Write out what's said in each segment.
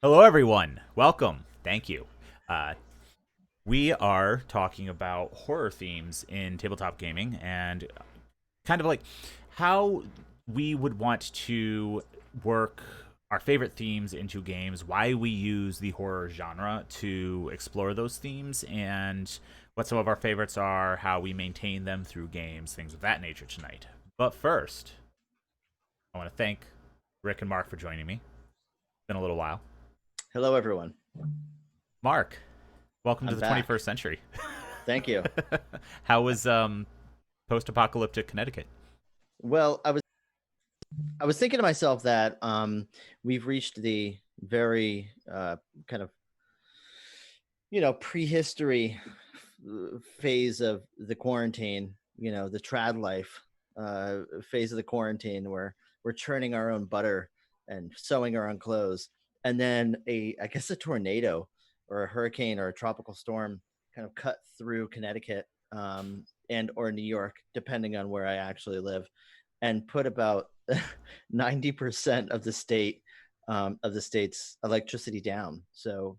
Hello, everyone. Welcome. Thank you. Uh, we are talking about horror themes in tabletop gaming and kind of like how we would want to work our favorite themes into games, why we use the horror genre to explore those themes, and what some of our favorites are, how we maintain them through games, things of that nature tonight. But first, I want to thank Rick and Mark for joining me. It's been a little while. Hello, everyone. Mark, welcome to I'm the back. 21st century. Thank you. How was post-apocalyptic Connecticut? Well, I was thinking to myself that we've reached the very kind of prehistory phase of the quarantine. The trad life phase of the quarantine where we're churning our own butter and sewing our own clothes, and then I guess a tornado or a hurricane or a tropical storm kind of cut through Connecticut and or New York, depending on where I actually live, and put about 90% of the state's electricity down. So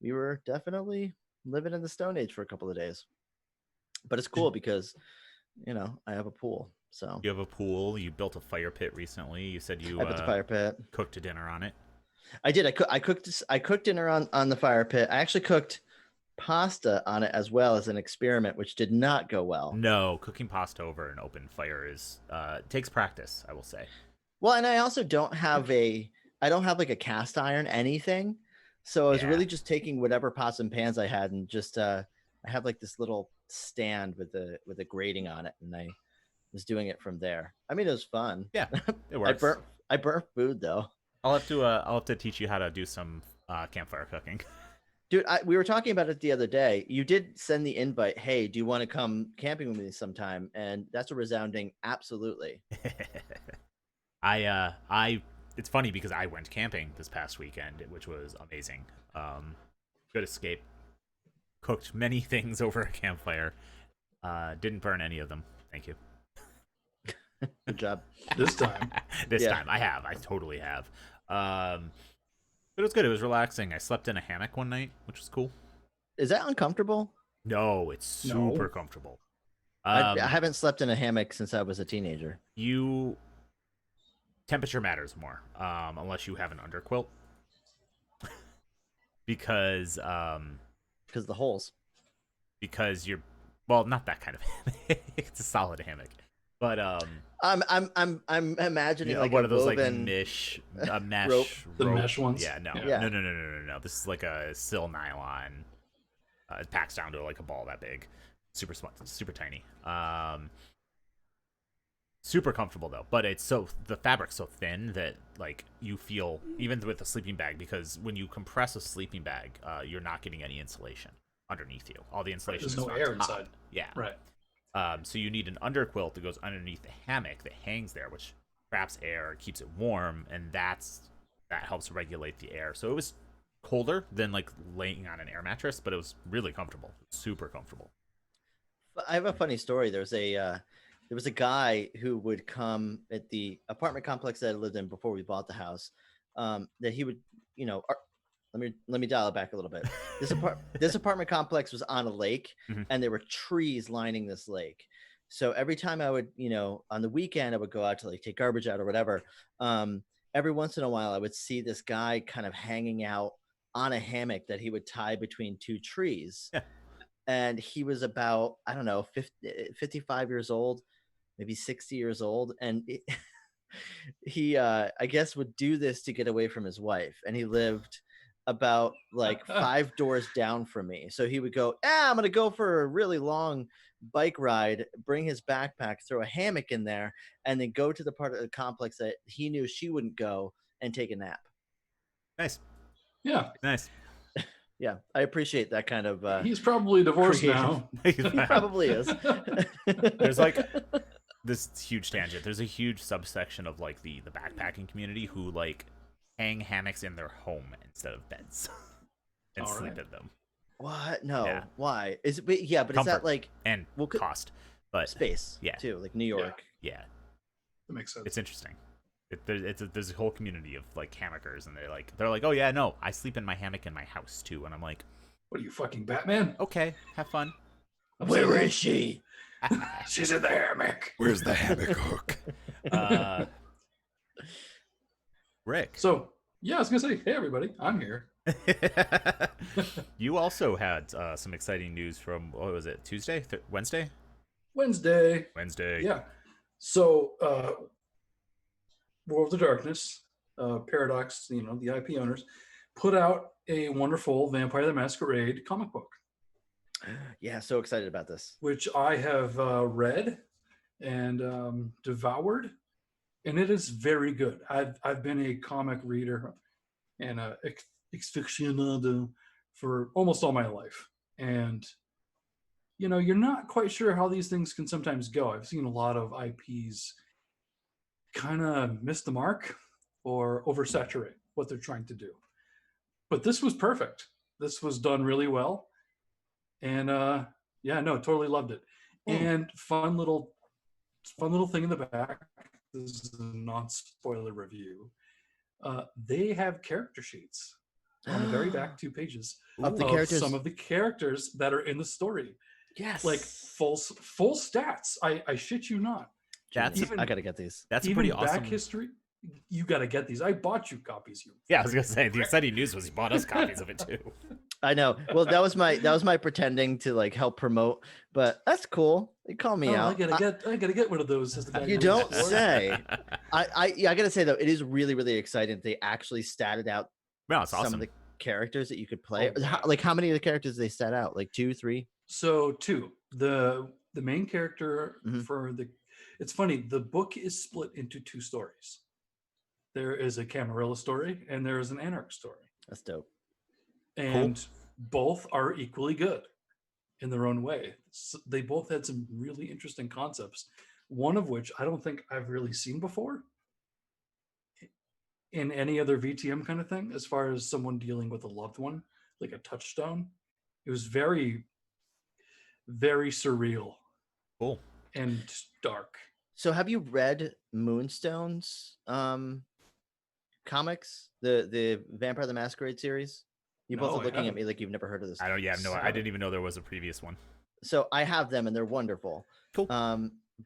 we were definitely living in the Stone Age for a couple of days. But it's cool because I have a pool. So You have a pool. You built a fire pit recently. You said you I built a fire pit. cooked a dinner on it. I did. I cooked dinner on the fire pit. I actually cooked pasta on it as well as an experiment, which did not go well. No, cooking pasta over an open fire is takes practice, I will say. Well, and I also don't have like a cast iron anything. So I was Yeah, really just taking whatever pots and pans I had and just I have like this little stand with a grating on it, and I was doing it from there. I mean, it was fun. yeah, it I works. burnt I burnt food though. I'll have to teach you how to do some campfire cooking. Dude, we were talking about it the other day. You did send the invite. Hey, do you want to come camping with me sometime? And that's a resounding absolutely. I it's funny because I went camping this past weekend, which was amazing. Good escape. Cooked many things over a campfire. Didn't burn any of them. Thank you. Good job. This time. This Yeah. time I have. I totally have. But it was good. It was relaxing. I slept in a hammock one night, which was cool. Is that uncomfortable? No, it's super No. comfortable. I haven't slept in a hammock since I was a teenager. You temperature matters more, unless you have an underquilt, because Because the holes. because you're well, not that kind of hammock. It's a solid hammock, but I'm imagining like one a of those like woven mesh rope. The rope. mesh ones? Yeah, no, Yeah. Yeah. no. This is like a sil nylon. It packs down to like a ball that big, super small, super tiny. Super comfortable though, but the fabric's so thin that like you feel even with a sleeping bag, because when you compress a sleeping bag, you're not getting any insulation underneath you. All the Right. insulation There's is no on air top. inside. Yeah. Right. So you need an underquilt that goes underneath the hammock that hangs there, which traps air, keeps it warm, and that helps regulate the air. So it was colder than like laying on an air mattress, but it was really comfortable, super comfortable. I have a funny story. There was a guy who would come at the apartment complex that I lived in before we bought the house. That he would, let me dial it back a little bit. This apartment complex was on a lake, Mhm. and there were trees lining this lake. So every time I would, on the weekend, I would go out to like take garbage out or whatever. Um, every once in a while, I would see this guy kind of hanging out on a hammock that he would tie between two trees, Yeah, and he was about, I don't know, 55 years old, maybe 60 years old, and he I guess would do this to get away from his wife, and he lived about like five doors down from me. So he would go, I'm gonna go for a really long bike ride, bring his backpack, throw a hammock in there, and then go to the part of the complex that he knew she wouldn't go, and take a nap. nice, Yeah. nice. Yeah, I appreciate that kind of He's probably divorced creative. now. He probably is. There's like this huge tangent. There's a huge subsection of like the backpacking community who like hang hammocks in their home instead of beds and All sleep right. in them. What? No. Yeah. Why? Is it? But yeah, but is Comfort that like and well, cost, but space? yeah. Too, like New York. yeah, That makes sense. it's interesting. There's a whole community of like hammockers, and they're like, oh yeah, no, I sleep in my hammock in my house too, and I'm like, What are you, fucking Batman? okay, have fun. Where is she? She's in the hammock. Where's the hammock hook? Rick. So, yeah, I was going to say, hey, everybody, I'm here. You also had some exciting news from, what was it, Tuesday? Wednesday? Wednesday. Yeah. So, World of Darkness, Paradox, the IP owners, put out a wonderful Vampire the Masquerade comic book. Yeah, so excited about this. Which I have read and devoured, and it is very good. I've been a comic reader and a aficionado for almost all my life, and you're not quite sure how these things can sometimes go. I've seen a lot of IPs kind of miss the mark or oversaturate what they're trying to do, but this was perfect. This was done really well, and totally loved it. And fun little thing in the back. This is a non-spoiler review. They have character sheets on the very back 2 pages of the characters, some of the characters that are in the story. Yes, like full stats. I shit you not. I gotta get these. That's even pretty awesome. Back history. You gotta get these. I bought you copies. Yeah, I was gonna say the exciting news was you bought us copies of it too. I know. Well, that was my pretending to like help promote, but that's cool. They call me out. I gotta get one of those. You don't say. I gotta say though, it is really, really exciting. They actually statted out it's some awesome. of the characters that you could play. Oh, wow. How many of the characters did they stat out? Like 2, 3? So 2. The main character Mhm. for the. It's funny. The book is split into 2 stories. There is a Camarilla story and there is an Anarch story. That's dope. And both are equally good in their own way. So they both had some really interesting concepts, one of which I don't think I've really seen before in any other VTM kind of thing, as far as someone dealing with a loved one, like a touchstone. It was very, very surreal. Cool. And dark. So have you read Moonstone's comics? The Vampire the Masquerade series? You both are looking at me like you've never heard of this. I I didn't even know there was a previous one. So I have them and they're wonderful. Cool.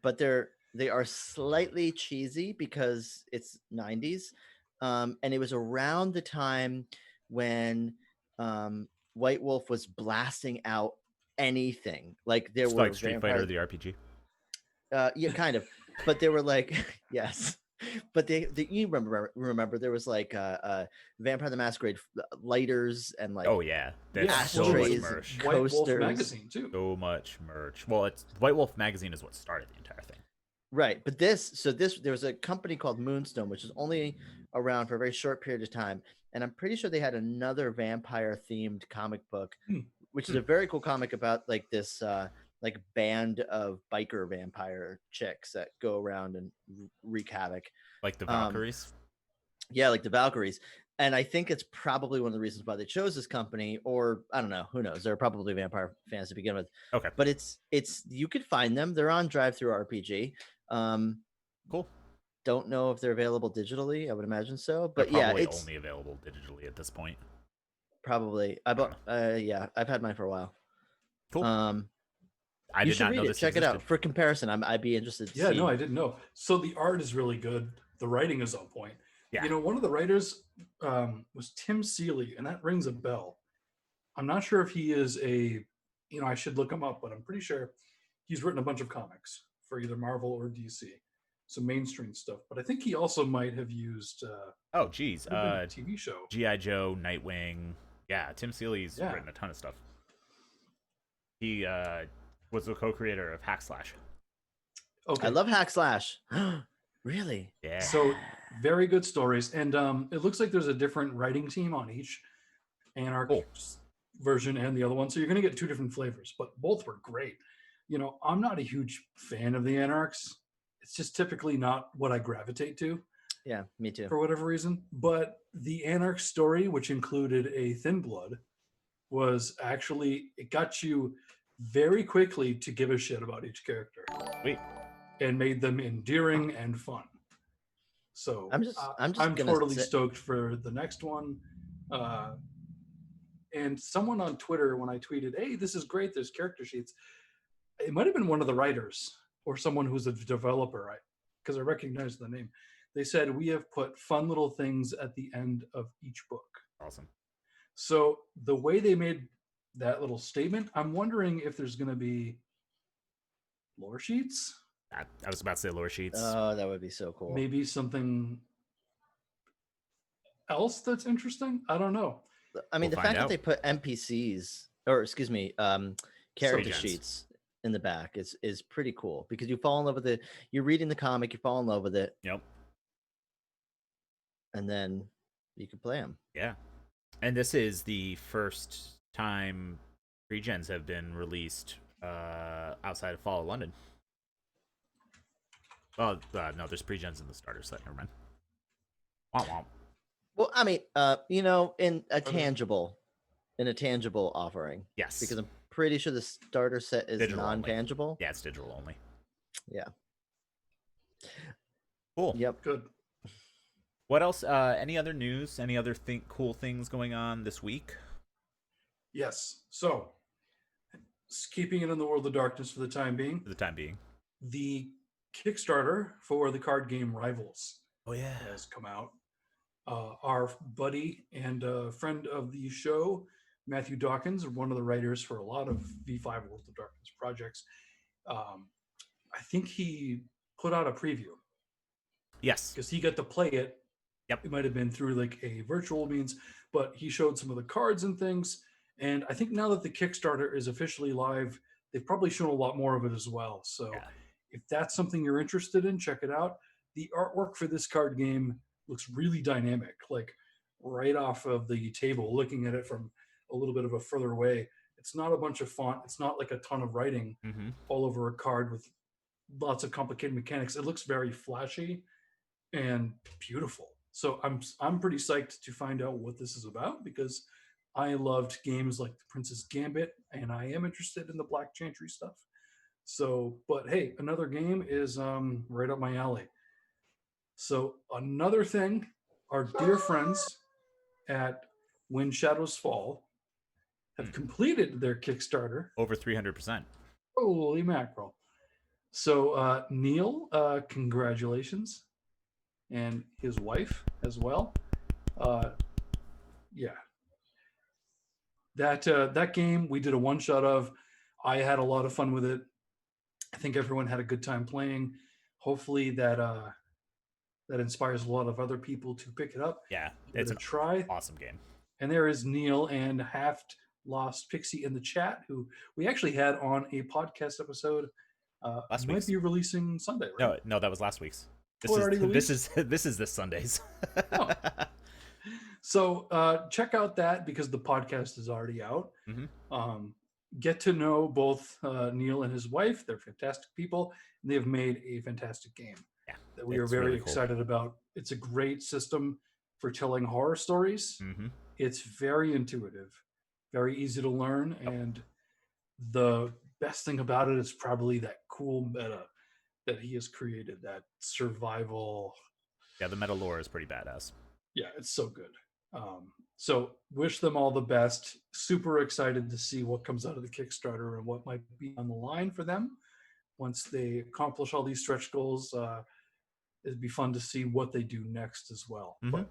But they are slightly cheesy because it's 90s. And it was around the time when White Wolf was blasting out anything. Like there it's were like Street Fighter the RPG. Yeah, kind of. But they were like, yes. But you remember there was like Vampire the Masquerade lighters and like ashtrays, White Wolf coasters. magazine too. So much merch. Well, it's White Wolf magazine is what started the entire thing. Right, but there was a company called Moonstone, which is only around for a very short period of time, and I'm pretty sure they had another vampire themed comic book, which is a very cool comic about like this like band of biker vampire chicks that go around and wreak havoc. Like the Valkyries? Yeah, like the Valkyries. And I think it's probably one of the reasons why they chose this company, or I don't know, who knows? They're probably vampire fans to begin with. Okay. But it's you could find them. They're on Drive-Thru RPG. Cool. Don't know if they're available digitally. I would imagine so. But they're probably it's only available digitally at this point. Probably. I've had mine for a while. Cool. I you did should not read know it. this Check existed. it out for comparison. I'd be interested to see. Yeah, no, I didn't know. So the art is really good. The writing is on point. Yeah. One of the writers was Tim Seeley, and that rings a bell. I'm not sure if he is I should look him up, but I'm pretty sure he's written a bunch of comics for either Marvel or DC, some mainstream stuff. But I think he also might have used a TV show. G.I. Joe, Nightwing. Yeah, Tim Seeley's written a ton of stuff. He was the co-creator of Hack Slash. Okay. I love Hack Slash. Really? Yeah. So very good stories, and it looks like there's a different writing team on each Anarch version and the other one, so you're going to get 2 different flavors, but both were great. I'm not a huge fan of the Anarchs. It's just typically not what I gravitate to. Yeah, me too. For whatever reason, but the Anarch story, which included a Thin Blood, was actually, it got you very quickly to give a shit about each character. Sweet. And made them endearing and fun. So I'm just I'm gonna totally say, stoked for the next one. And someone on Twitter, when I tweeted, "Hey, this is great. There's character sheets," it might have been one of the writers or someone who's a developer, because I recognized the name. They said, "We have put fun little things at the end of each book." Awesome. So the way they made that little statement, I'm wondering if there's going to be lore sheets, I was about to say lore sheets. oh, that would be so cool. maybe something else that's interesting. I don't know. I mean, We'll the find fact that out. they put NPCs, or excuse me, character Pre-gens. sheets in the back is pretty cool, because you fall in love with it. You're reading the comic, you fall in love with it, Yep. and then you can play them. Yeah. And this is the first time pre-gens have been released outside of Fall of London. Oh, no, there's pre-gens in the starter set. Never mind. Womp womp. Well, I mean, in a tangible offering, Yes. because I'm pretty sure the starter set is Digital only. non-tangible. Yeah, it's digital only. Yeah. Cool. Yep. Good. What else? Any other news? Any other cool things going on this week? Yes. So, keeping it in the world of darkness for the time being, For the time being. the Kickstarter for the card game Rivals Oh yeah. has come out. Our buddy and friend of the show, Matthew Dawkins, one of the writers for a lot of V5 World of Darkness projects. I think he put out a preview Yes. because he got to play it. Yep. It might have been through like a virtual means, but he showed some of the cards and things. And I think now that the Kickstarter is officially live, they've probably shown a lot more of it as well. So if that's something you're interested in, check it out. The artwork for this card game looks really dynamic, like right off of the table, looking at it from a little bit of a further away. It's not a bunch of font. It's not like a ton of writing all over a card with lots of complicated mechanics. It looks very flashy and beautiful. So I'm pretty psyched to find out what this is about, because I loved games like The Princess Gambit, and I am interested in the Black Chantry stuff. So, but hey, another game is right up my alley. So another thing, our dear friends at When Shadows Fall have completed their Kickstarter. Over 300%. Holy mackerel. So Neil, congratulations. And his wife as well. Yeah. That game we did a one shot of. I had a lot of fun with it. I think everyone had a good time playing. Hopefully that inspires a lot of other people to pick it up. Yeah, it's a try. Awesome game. And there is Neil and Haft Lost Pixie in the chat, who we actually had on a podcast episode. Last might week's. Be releasing Sunday, right? No, that was last week's. This is this Sundays. Oh. So check out that, because the podcast is already out. Get to know both Neil and his wife. They're fantastic people, and they've made a fantastic game that we are very really excited about. It's a great system for telling horror stories. It's very intuitive, very easy to learn, and the best thing about it is probably that cool meta that he has created, that survival. Yeah, the meta lore is pretty badass. Yeah, it's so good. So wish them all the best. Super excited to see what comes out of the Kickstarter and what might be on the line for them once they accomplish all these stretch goals. It'd be fun to see what they do next as well. But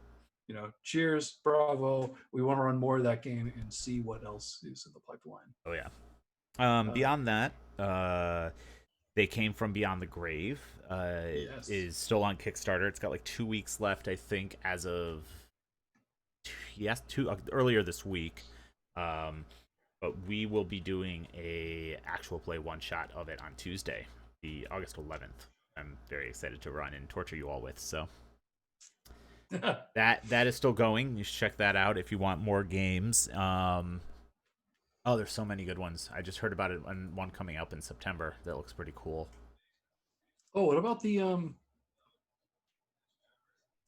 cheers, bravo. We want to run more of that game and see what else is in the pipeline. Oh yeah. Beyond that, They Came From Beyond the Grave is still on Kickstarter. It's got like 2 weeks left, I think, as of earlier this week. But we will be doing a actual play one shot of it on Tuesday, the August 11th. I'm very excited to run and torture you all with. So that is still going. You should check that out if you want more games. Oh, there's so many good ones. I just heard about it on one coming up in September that looks pretty cool. Oh, what about the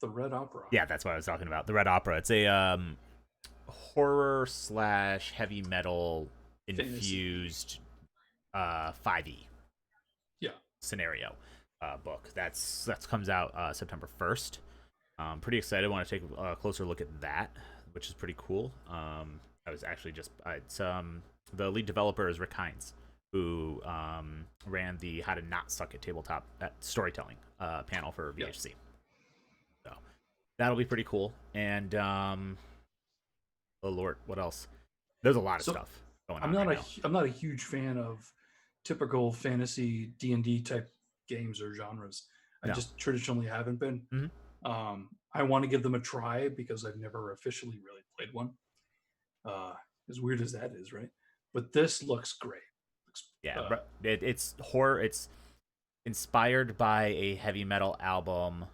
Red Opera? Yeah, that's what I was talking about. The Red Opera. It's a horror / heavy metal infused 5e yeah scenario. book. That's comes out September 1st. Pretty excited. I want to take a closer look at that, which is pretty cool. I was actually just it's the lead developer is Rick Hines, who ran the How to Not Suck at Tabletop storytelling panel for VHC. So that'll be pretty cool. And oh Lord, what else? There's a lot of stuff going on. I'm not a huge fan of typical fantasy D&D type games or genres. I just traditionally haven't been. Mm-hmm. I want to give them a try because I've never officially really played one. As weird as that is, right? But this looks great. It's horror. It's inspired by a heavy metal album.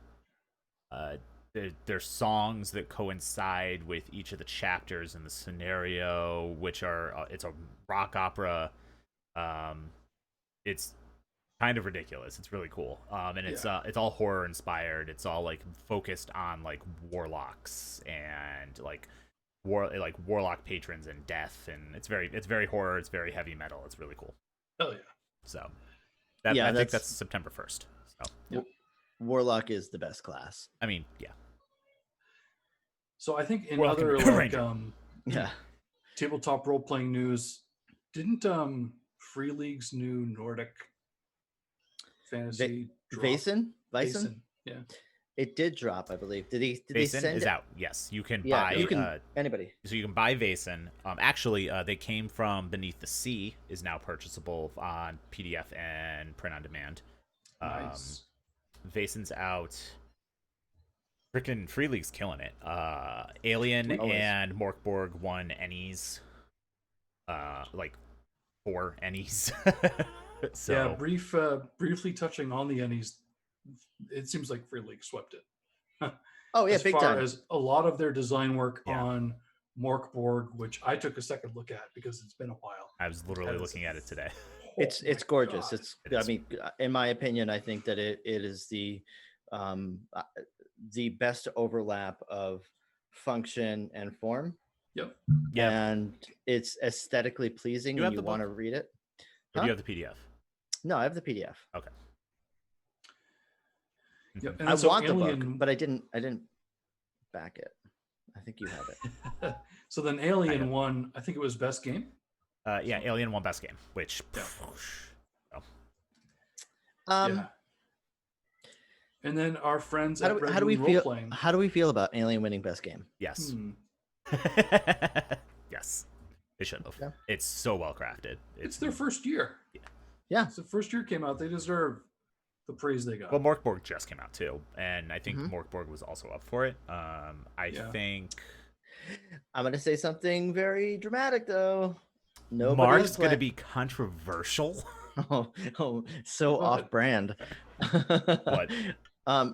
There's songs that coincide with each of the chapters in the scenario, which are it's a rock opera. It's kind of ridiculous. It's really cool. And it's all horror inspired. It's all like focused on like warlocks and like warlock patrons and death, and it's very horror. It's very heavy metal. It's really cool. Oh yeah. So I think that's September 1st. So Warlock is the best class. I mean, yeah. So I think in Warlock other and tabletop role playing news, didn't Free League's new Nordic fantasy Vaesen? Yeah. It did drop, I believe. Did Vaesen they send is it out? Yes, you can buy. Anybody. So you can buy Vaesen. Actually, they came from Beneath the Sea. Is now purchasable on PDF and print on demand. Nice. Vaesen's out. Freaking Free League's killing it. Alien and Morkborg won Ennies. Like 4 Ennies. So yeah, briefly touching on the Ennies, it seems like Free League swept it. Oh yeah, as big far time. as a lot of their design work on Morkborg, which I took a second look at because it's been a while. I was literally looking at it today. It's gorgeous. I mean, in my opinion, I think that it is the best overlap of function and form. Yep. Yeah. And it's aesthetically pleasing when you want to read it. Or do you have the PDF? No, I have the PDF. Okay. Yep. I want the book, but I didn't back it. I think you have it. So then Alien won, I think it was best game. Yeah, Alien won best game, which yeah. And then our friends at how do we feel? Role-Playing. How do we feel about Alien winning best game? Yes. Yes. They should have. Yeah. It's so well crafted. It's their first year. Yeah. It's the first year came out. They deserve the praise they got. Well, Morkborg just came out too, and I think Morkborg was also up for it. I think I'm going to say something very dramatic though. Mark's going to be controversial. So off-brand. What?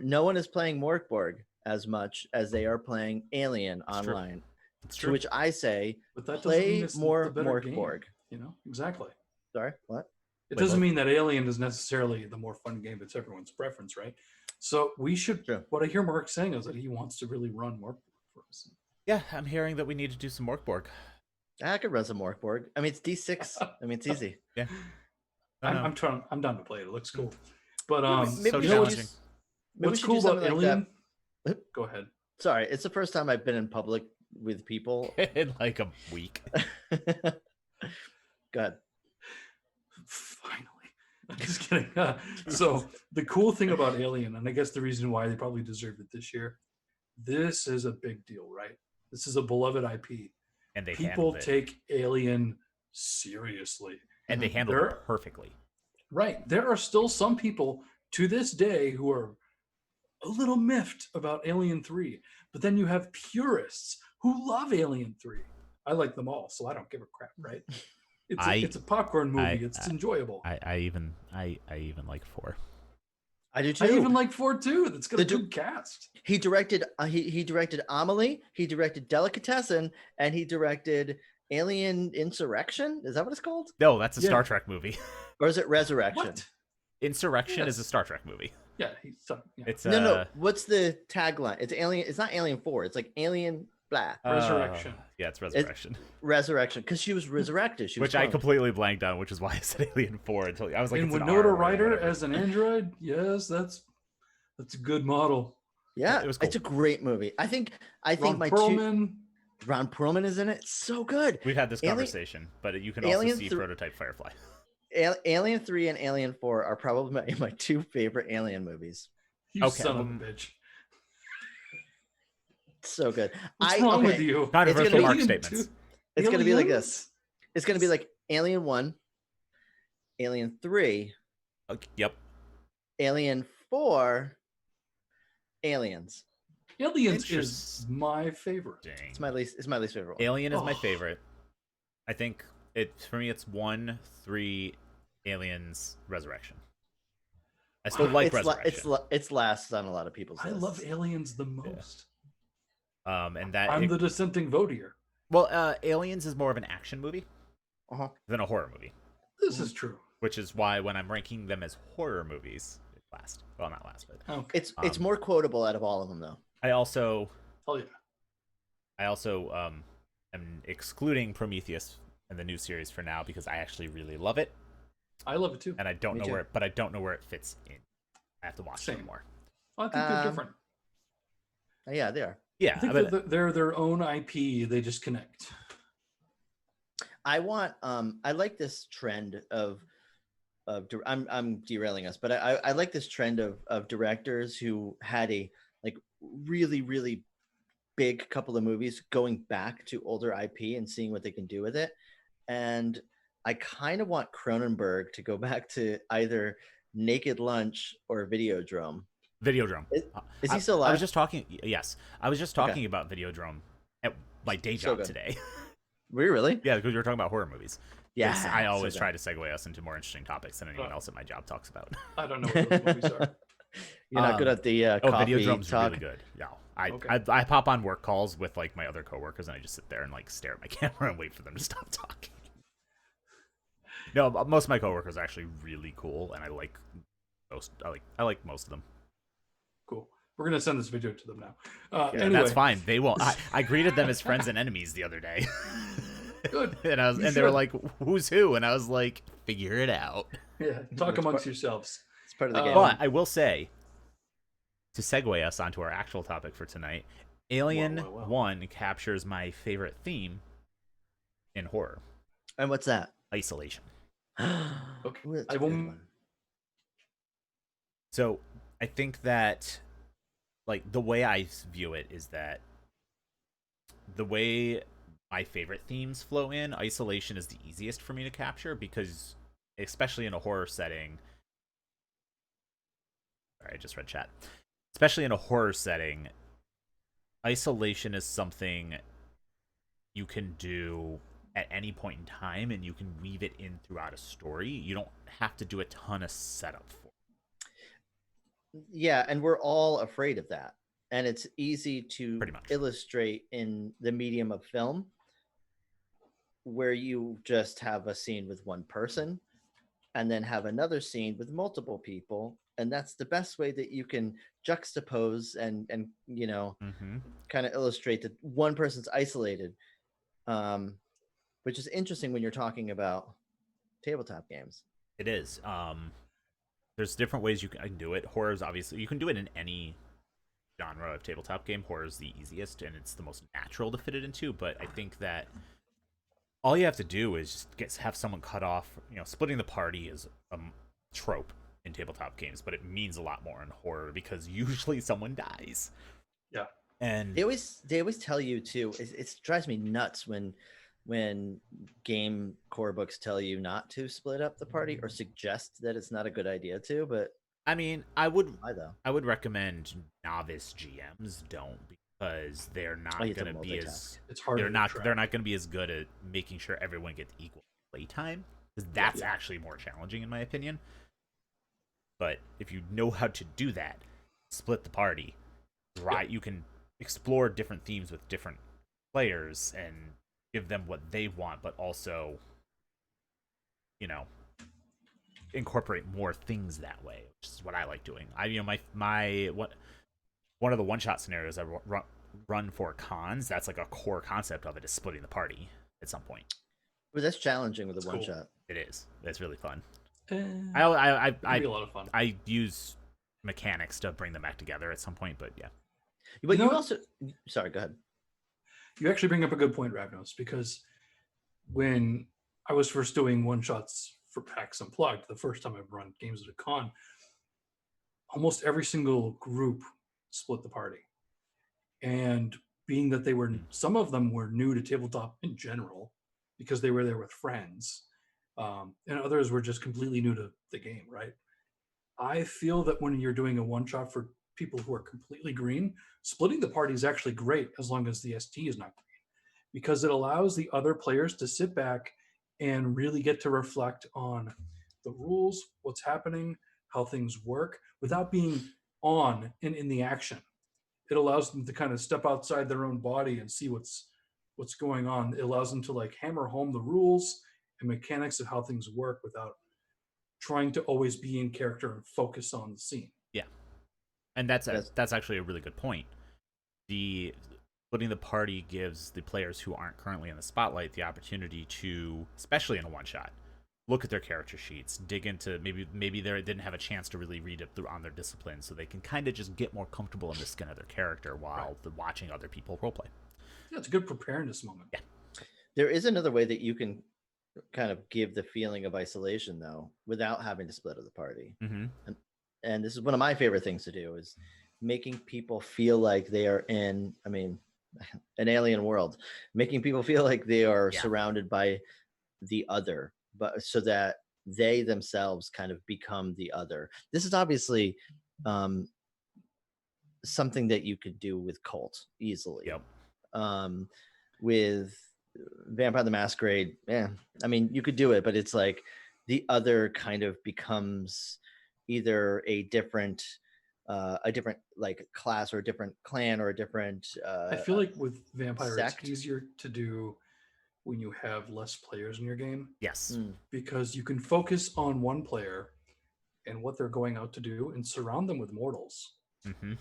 No one is playing Morkborg as much as they are playing Alien online. It's to true. which I say, but that play more Morkborg. You know, exactly. Sorry, what? It doesn't mean that Alien is necessarily the more fun game. It's everyone's preference, right? So we should. Sure. What I hear Mark saying is that he wants to really run Morkborg for us. Yeah, I'm hearing that we need to do some Morkborg. I could run some Morkborg. I mean, it's D6. I mean, it's easy. Yeah. I'm down to play it. It looks cool. But so challenging. What's cool about Alien? Go ahead. Sorry, it's the first time I've been in public with people in like a week. Go ahead. Finally. I'm just kidding. So the cool thing about Alien, and I guess the reason why they probably deserved it this year, this is a big deal, right? This is a beloved IP. And people take Alien seriously. And they handled it perfectly. Right. There are still some people to this day who are a little miffed about Alien 3. But then you have purists who love Alien 3. I like them all, so I don't give a crap, right? It's a popcorn movie. It's enjoyable. I even like 4. I do too. I even like 4 too. That's got a good cast. He directed he directed Amelie, he directed Delicatessen, and he directed Alien Insurrection. Is that what it's called? No, that's a Star Trek movie. Or is it Resurrection? What? Insurrection is a Star Trek movie. Yeah, It's no. What's the tagline? It's Alien. It's not Alien 4. It's like Alien Firefly. Resurrection. Yeah, it's Resurrection. Resurrection, because she was resurrected. She was Which I cloned. completely blanked on, which is why I said Alien 4 until I was like, And it's an Winona R or Ryder whatever. as an android. Yes, that's a good model. Yeah, it was cool. it's a great movie. I think Ron my Perlman. Ron Perlman is in it. It's so good. We've had this Alien- conversation, but you can also Alien see thr- Prototype Firefly. Alien 3 and Alien 4 are probably my two favorite Alien movies. You Okay, son of a bitch. So good. What's wrong with you? Controversial gonna be- Mark Alien statements. 2 It's going to be like Aliens? this. It's going to be like Alien 1, Alien 3, Okay, yep. Alien 4, Aliens. Aliens is my favorite. Dang. It's my least favorite one. Alien is my Oh. favorite. I think for me it's 1, 3, Aliens, Resurrection. I still like Resurrection. It's last on a lot of people's I lists. love Aliens the most. And that I'm the dissenting vote here. well, Aliens is more of an action movie Uh-huh. than a horror movie, This is true. which is why when I'm ranking them as horror movies, it's last. Well, not last, but Okay. It's more quotable out of all of them though. I also Hell yeah. am excluding Prometheus in the new series for now because I actually really love it, I love it too. and I don't Me know too. where, but I don't know where it fits in. I have to watch Same. it more. I think they're different. Yeah, they are. Yeah, I think but they're their own IP. They just connect. I want I like this trend of I'm derailing us, but I like this trend of directors who had a like really big couple of movies going back to older IP and seeing what they can do with it. And I kind of want Cronenberg to go back to either Naked Lunch or Videodrome. Videodrome. Is he still alive? I was just talking. Yes, I was just talking about Videodrome at my day So job good. today. Were you really? Yeah, because we were talking about horror movies. Yeah. Yes, I always so try to segue us into more interesting topics than anyone else at my job talks about. I don't know what those movies are. You're not good at the coffee Videodrome's talk. really good. Yeah, I Okay. pop on work calls with like my other coworkers, and I just sit there and like stare at my camera and wait for them to stop talking. No, most of my coworkers are actually really cool, and I like most. I like most of them. Cool. We're gonna send this video to them now. Yeah, Anyway, that's fine. They won't. I greeted them as friends and enemies the other day. Good. and You they were should. like, "Who's who?" And I was like, "Figure it out." Yeah. Talk amongst yourselves. It's part of the game. But I will say, to segue us onto our actual topic for tonight, Alien Whoa. 1 captures my favorite theme in horror: And what's that? isolation. Okay. Ooh, that's I a good won't- one. So I think that, like, the way I view it is that the way my favorite themes flow in, isolation is the easiest for me to capture because, especially in a horror setting. Sorry, I just read chat. Especially in a horror setting, isolation is something you can do at any point in time, and you can weave it in throughout a story. You don't have to do a ton of setup for it. Yeah, and we're all afraid of that. And it's easy to Pretty much. illustrate in the medium of film where you just have a scene with one person and then have another scene with multiple people. And that's the best way that you can juxtapose and you know, Mm-hmm. kind of illustrate that one person's isolated. Which is interesting when you're talking about tabletop games. It is. There's different ways you can do it. Horror is obviously, you can do it in any genre of tabletop game. Horror is the easiest and it's the most natural to fit it into. But I think that all you have to do is just have someone cut off. You know, splitting the party is a trope in tabletop games, but it means a lot more in horror because usually someone dies. Yeah. And They always tell you too. It drives me nuts when game core books tell you not to split up the party or suggest that it's not a good idea to. But I mean, I would recommend novice GMs don't, because they're not you have to going to be as It's hard. they're not going to be as good at making sure everyone gets equal playtime, because that's actually more challenging in my opinion. But if you know how to do that, split the party, right? You can explore different themes with different players and give them what they want, but also, you know, incorporate more things that way, which is what I like doing. One of the one-shot scenarios I run for cons, that's like a core concept of it, is splitting the party at some point. Well, that's challenging with a That's one cool. shot. It is. It's really fun. It'd I be a lot of fun. I use mechanics to bring them back together at some point, but yeah. But know you what? also, sorry, go ahead. You actually bring up a good point, Ravnos, because when I was first doing one shots for PAX Unplugged, the first time I've run games at a con, almost every single group split the party. And being that some of them were new to tabletop in general because they were there with friends, and others were just completely new to the game, right? I feel that when you're doing a one shot for people who are completely green, splitting the party is actually great as long as the ST is not green, because it allows the other players to sit back and really get to reflect on the rules, what's happening, how things work, without being on and in the action. It allows them to kind of step outside their own body and see what's going on. It allows them to like hammer home the rules and mechanics of how things work without trying to always be in character and focus on the scene. Yeah. And that's actually a really good point. The splitting the party gives the players who aren't currently in the spotlight the opportunity to, especially in a one shot, look at their character sheets, dig into maybe they didn't have a chance to really read it through on their discipline, so they can kind of just get more comfortable in the skin of their character while watching other people roleplay. Yeah, it's a good preparedness moment. Yeah. There is another way that you can kind of give the feeling of isolation though, without having to split up the party. Mm-hmm. And this is one of my favorite things to do, is making people feel like they are in, an alien world, making people feel like they are surrounded by the other, but so that they themselves kind of become the other. This is obviously something that you could do with Kult easily. Yep. With Vampire the Masquerade, you could do it, but it's like the other kind of becomes either a different like class or a different clan or a different I feel like with Vampire sect. it's easier to do when you have less players in your game. Yes. Because you can focus on one player and what they're going out to do and surround them with mortals. Mm-hmm.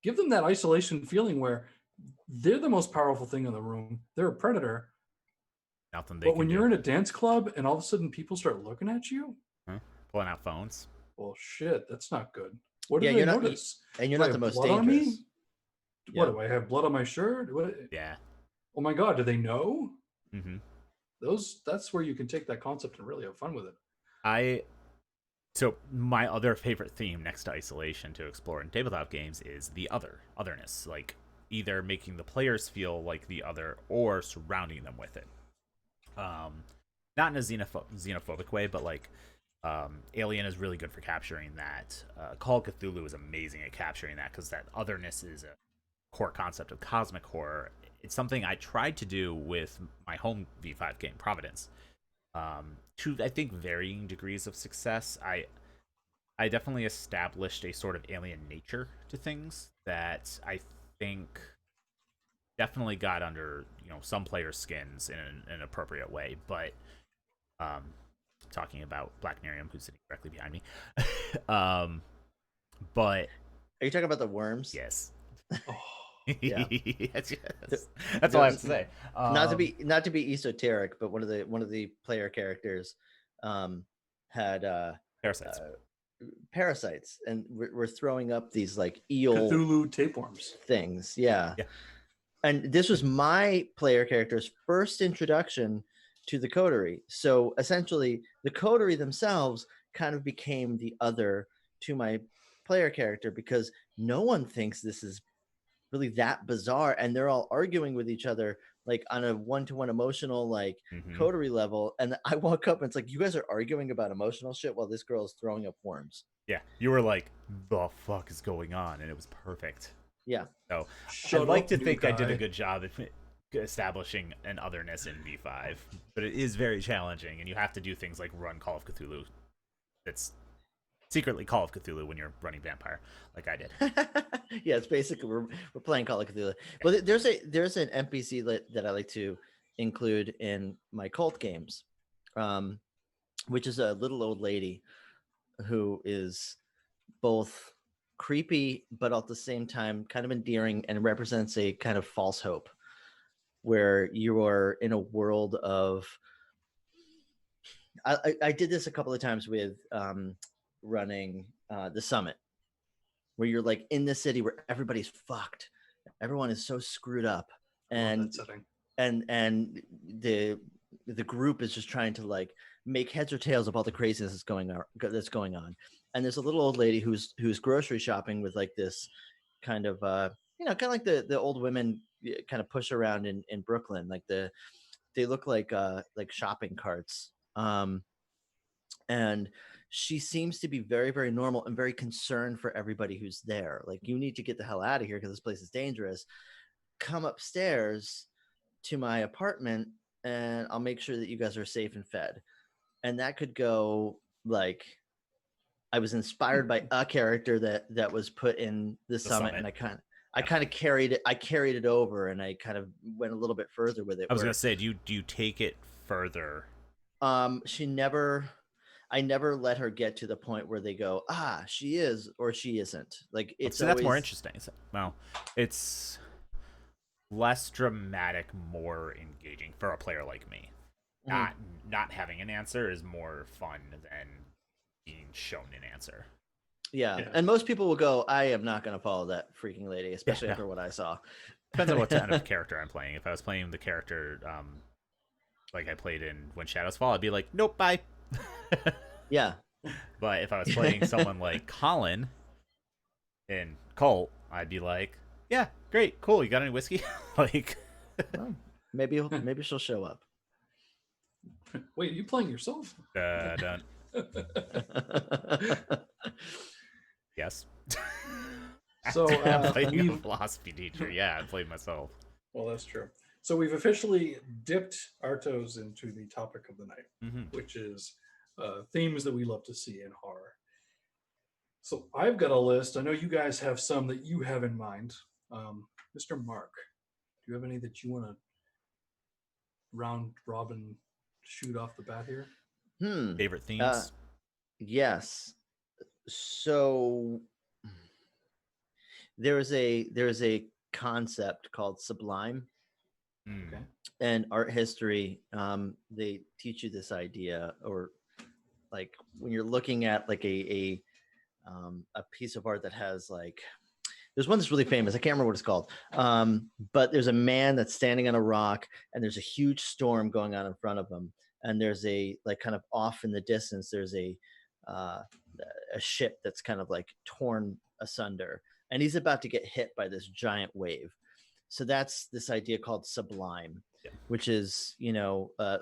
Give them that isolation feeling where they're the most powerful thing in the room. They're a predator. Nothing they But can when do. you're in a dance club and all of a sudden people start looking at you, pulling out phones. well, shit, that's not good. What do Yeah, they you're not- notice? and you're Do I not the have most blood on me? dangerous. What, do I have blood on my shirt? What? Yeah. Oh my god, do they know? Mm-hmm. That's where you can take that concept and really have fun with it. So my other favorite theme next to isolation to explore in tabletop games is the otherness, like either making the players feel like the other or surrounding them with it. Not in a xenophobic way, but like Alien is really good for capturing that. Call of Cthulhu is amazing at capturing that, because that otherness is a core concept of cosmic horror. It's something I tried to do with my home V5 game, Providence. To, I think, varying degrees of success. I definitely established a sort of alien nature to things that I think definitely got under some players' skins in an appropriate way. But talking about Black Miriam, who's sitting directly behind me. But Are you talking about the worms? yes. Oh, Yeah. yes. That's all I have to say. Not to be esoteric, but one of the player characters had parasites, and we're throwing up these like eel Cthulhu tapeworms things. Yeah. And this was my player character's first introduction to the coterie. So essentially, the coterie themselves kind of became the other to my player character, because no one thinks this is really that bizarre, and they're all arguing with each other like on a one-to-one emotional like coterie level, and I walk up and it's like, you guys are arguing about emotional shit while this girl is throwing up worms. Yeah, you were like, the fuck is going on? And it was perfect. Yeah. So Shut I'd like up, to new think I did a guy. good job at establishing an otherness in V5, but it is very challenging, and you have to do things like run Call of Cthulhu. That's secretly Call of Cthulhu when you're running Vampire, like I did. Yeah, it's basically we're playing Call of Cthulhu. Well, there's an NPC that I like to include in my Kult games, which is a little old lady who is both creepy, but at the same time kind of endearing, and represents a kind of false hope where you are in a world of. I did this a couple of times with running the summit, where you're like in the city where everybody's fucked, everyone is so screwed up, I love and that setting. and the group is just trying to like make heads or tails of all the craziness that's going on. And there's a little old lady who's grocery shopping with like this kind of kind of like the old women kind of push around in Brooklyn, like they look like shopping carts. And she seems to be very, very normal and very concerned for everybody who's there. Like, you need to get the hell out of here because this place is dangerous. Come upstairs to my apartment and I'll make sure that you guys are safe and fed. And that could go like, I was inspired by a character that was put in the summit, and I kind of carried it over, and I kind of went a little bit further with it. I was gonna say, do you take it further? I never let her get to the point where they go, she is or she isn't. Like, it's that's more interesting. Well, it's less dramatic, more engaging for a player like me. Not having an answer is more fun than being shown an answer. Yeah. And most people will go, I am not going to follow that freaking lady, especially after what I saw. Depends on what kind of character I'm playing. If I was playing the character like I played in When Shadows Fall, I'd be like, nope, bye. Yeah. But if I was playing someone like Colin in Kult, I'd be like, yeah, great, cool. You got any whiskey? Like, well, maybe she'll show up. Wait, are you playing yourself? Dun. Yes. So I'm playing a philosophy teacher. Yeah, I played myself. Well, that's true. So we've officially dipped our toes into the topic of the night, which is themes that we love to see in horror. So I've got a list. I know you guys have some that you have in mind. Mr. Mark, do you have any that you want to round robin shoot off the bat here? Favorite themes? Yes. So there is a concept called sublime. Okay. And art history, they teach you this idea, or like when you're looking at like a piece of art that has like, there's one that's really famous. I can't remember what it's called. But there's a man that's standing on a rock, and there's a huge storm going on in front of him. And there's a like kind of off in the distance, there's a ship that's kind of like torn asunder, and he's about to get hit by this giant wave. So that's this idea called sublime, which is,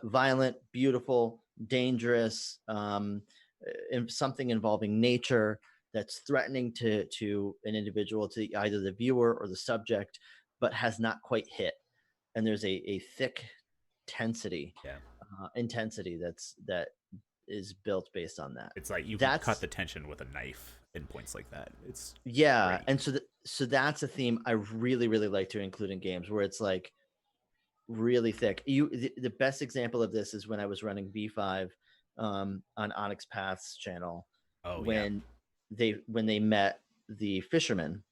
violent, beautiful, dangerous, something involving nature that's threatening to an individual, to either the viewer or the subject, but has not quite hit. And there's a thick intensity that is built based on that. It's like you can cut the tension with a knife in points like that. It's great. And so that's a theme I really, really like to include in games, where it's like really thick. The best example of this is when I was running V5 on Onyx Path's channel. When they met the fisherman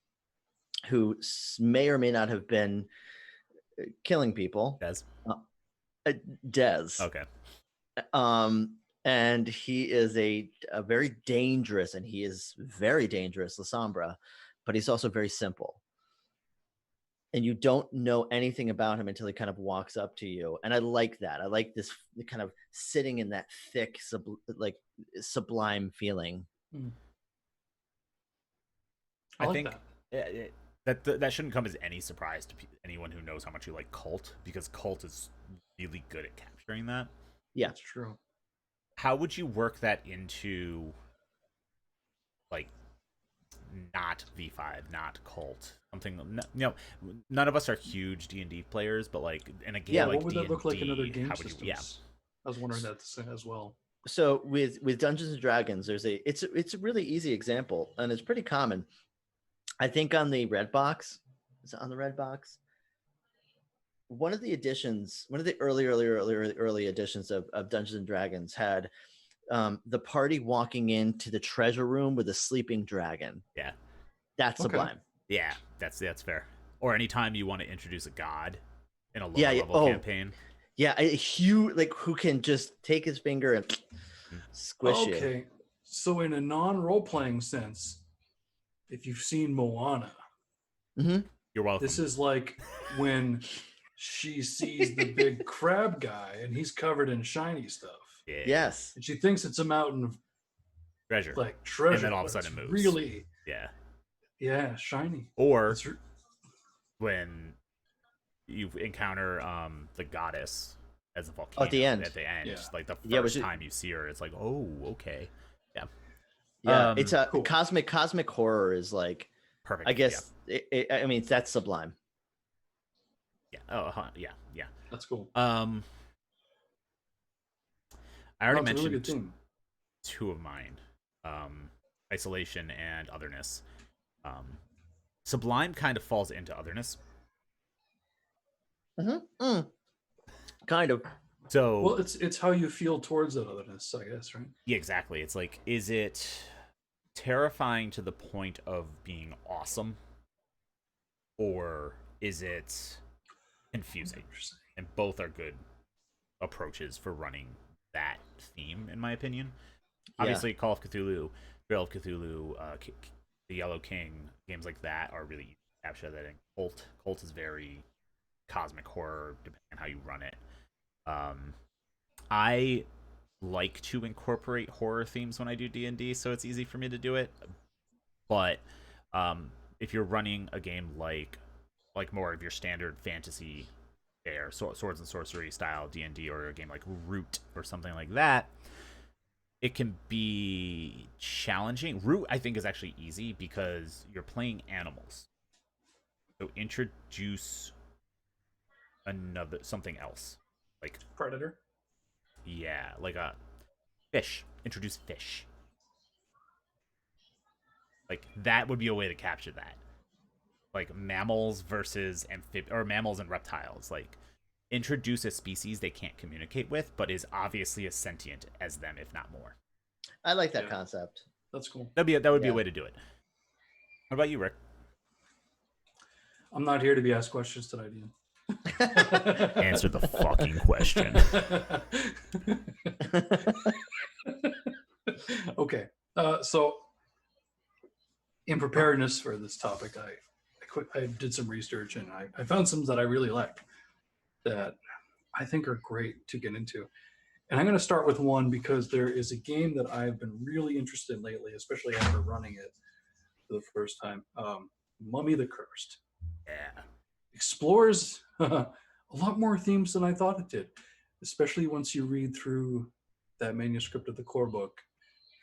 who may or may not have been killing people. Des. Okay. And he is a very dangerous, and he is very dangerous, La Sombra, but he's also very simple. And you don't know anything about him until he kind of walks up to you. And I like that. I like this kind of sitting in that thick, sublime feeling. I think that shouldn't come as any surprise to anyone who knows how much you like Kult, because Kult is really good at capturing that. Yeah, that's true. How would you work that into, like, not V5, not Kult, something? None of us are huge D&D players, but like in a game like what would D&D, that look like in other game systems? I was wondering that as well. So with Dungeons and Dragons, it's a really easy example, and it's pretty common. I think on the Red Box, is it on the Red Box? One of the editions, one of the early editions of Dungeons and Dragons had the party walking into the treasure room with a sleeping dragon. Yeah. That's Okay. Sublime. Yeah, that's fair. Or anytime you want to introduce a god in a lower Yeah, yeah. level Oh. campaign. Yeah, a huge, like, who can just take his finger and squish you. Okay. So in a non-role-playing sense, if you've seen Moana, You're welcome. this is like when she sees the big crab guy and he's covered in shiny stuff. Yeah. Yes. And she thinks it's a mountain of Treasure. like treasure. And then all of a but sudden it's it moves. really, Yeah. shiny. Or It's when you encounter the goddess as a volcano at the end. Yeah. like the Yeah, first time you see her, it's like, oh, okay, Yeah, it's a cool. cosmic horror is like, perfect. I guess, I mean, that's Sublime. Yeah. Oh, yeah. that's cool. I already That's a really mentioned good theme. two of mine, isolation and otherness. Sublime kind of falls into otherness. Kind of. So Well, it's how you feel towards that otherness, I guess, right? yeah, exactly. It's like, is it terrifying to the point of being awesome, or is it confusing? And both are good approaches for running that theme, in my opinion. Obviously, Call of Cthulhu, Trail of Cthulhu, the Yellow King, games like that are really easy to capture that. And Kult is very cosmic horror, depending on how you run it. I like to incorporate horror themes when I do D&D, so it's easy for me to do it. But if you're running a game like more of your standard fantasy swords and sorcery style D&D, or a game like Root or something like that, it can be challenging. Root, I think, is actually easy because you're playing animals. So introduce something else, like Predator. Yeah, like a fish. Introduce fish. Like, that would be a way to capture that. Like mammals versus or mammals and reptiles. Like, introduce a species they can't communicate with, but is obviously as sentient as them, if not more. I like that concept. That's cool. That would be a way to do it. What about you, Rick? I'm not here to be asked questions tonight, Ian. Answer the fucking question. Okay. So in preparedness for this topic, I did some research, and I found some that I really like that I think are great to get into. And I'm going to start with one because there is a game that I've been really interested in lately, especially after running it for the first time. Mummy the Cursed. Yeah. Explores a lot more themes than I thought it did, especially once you read through that manuscript of the core book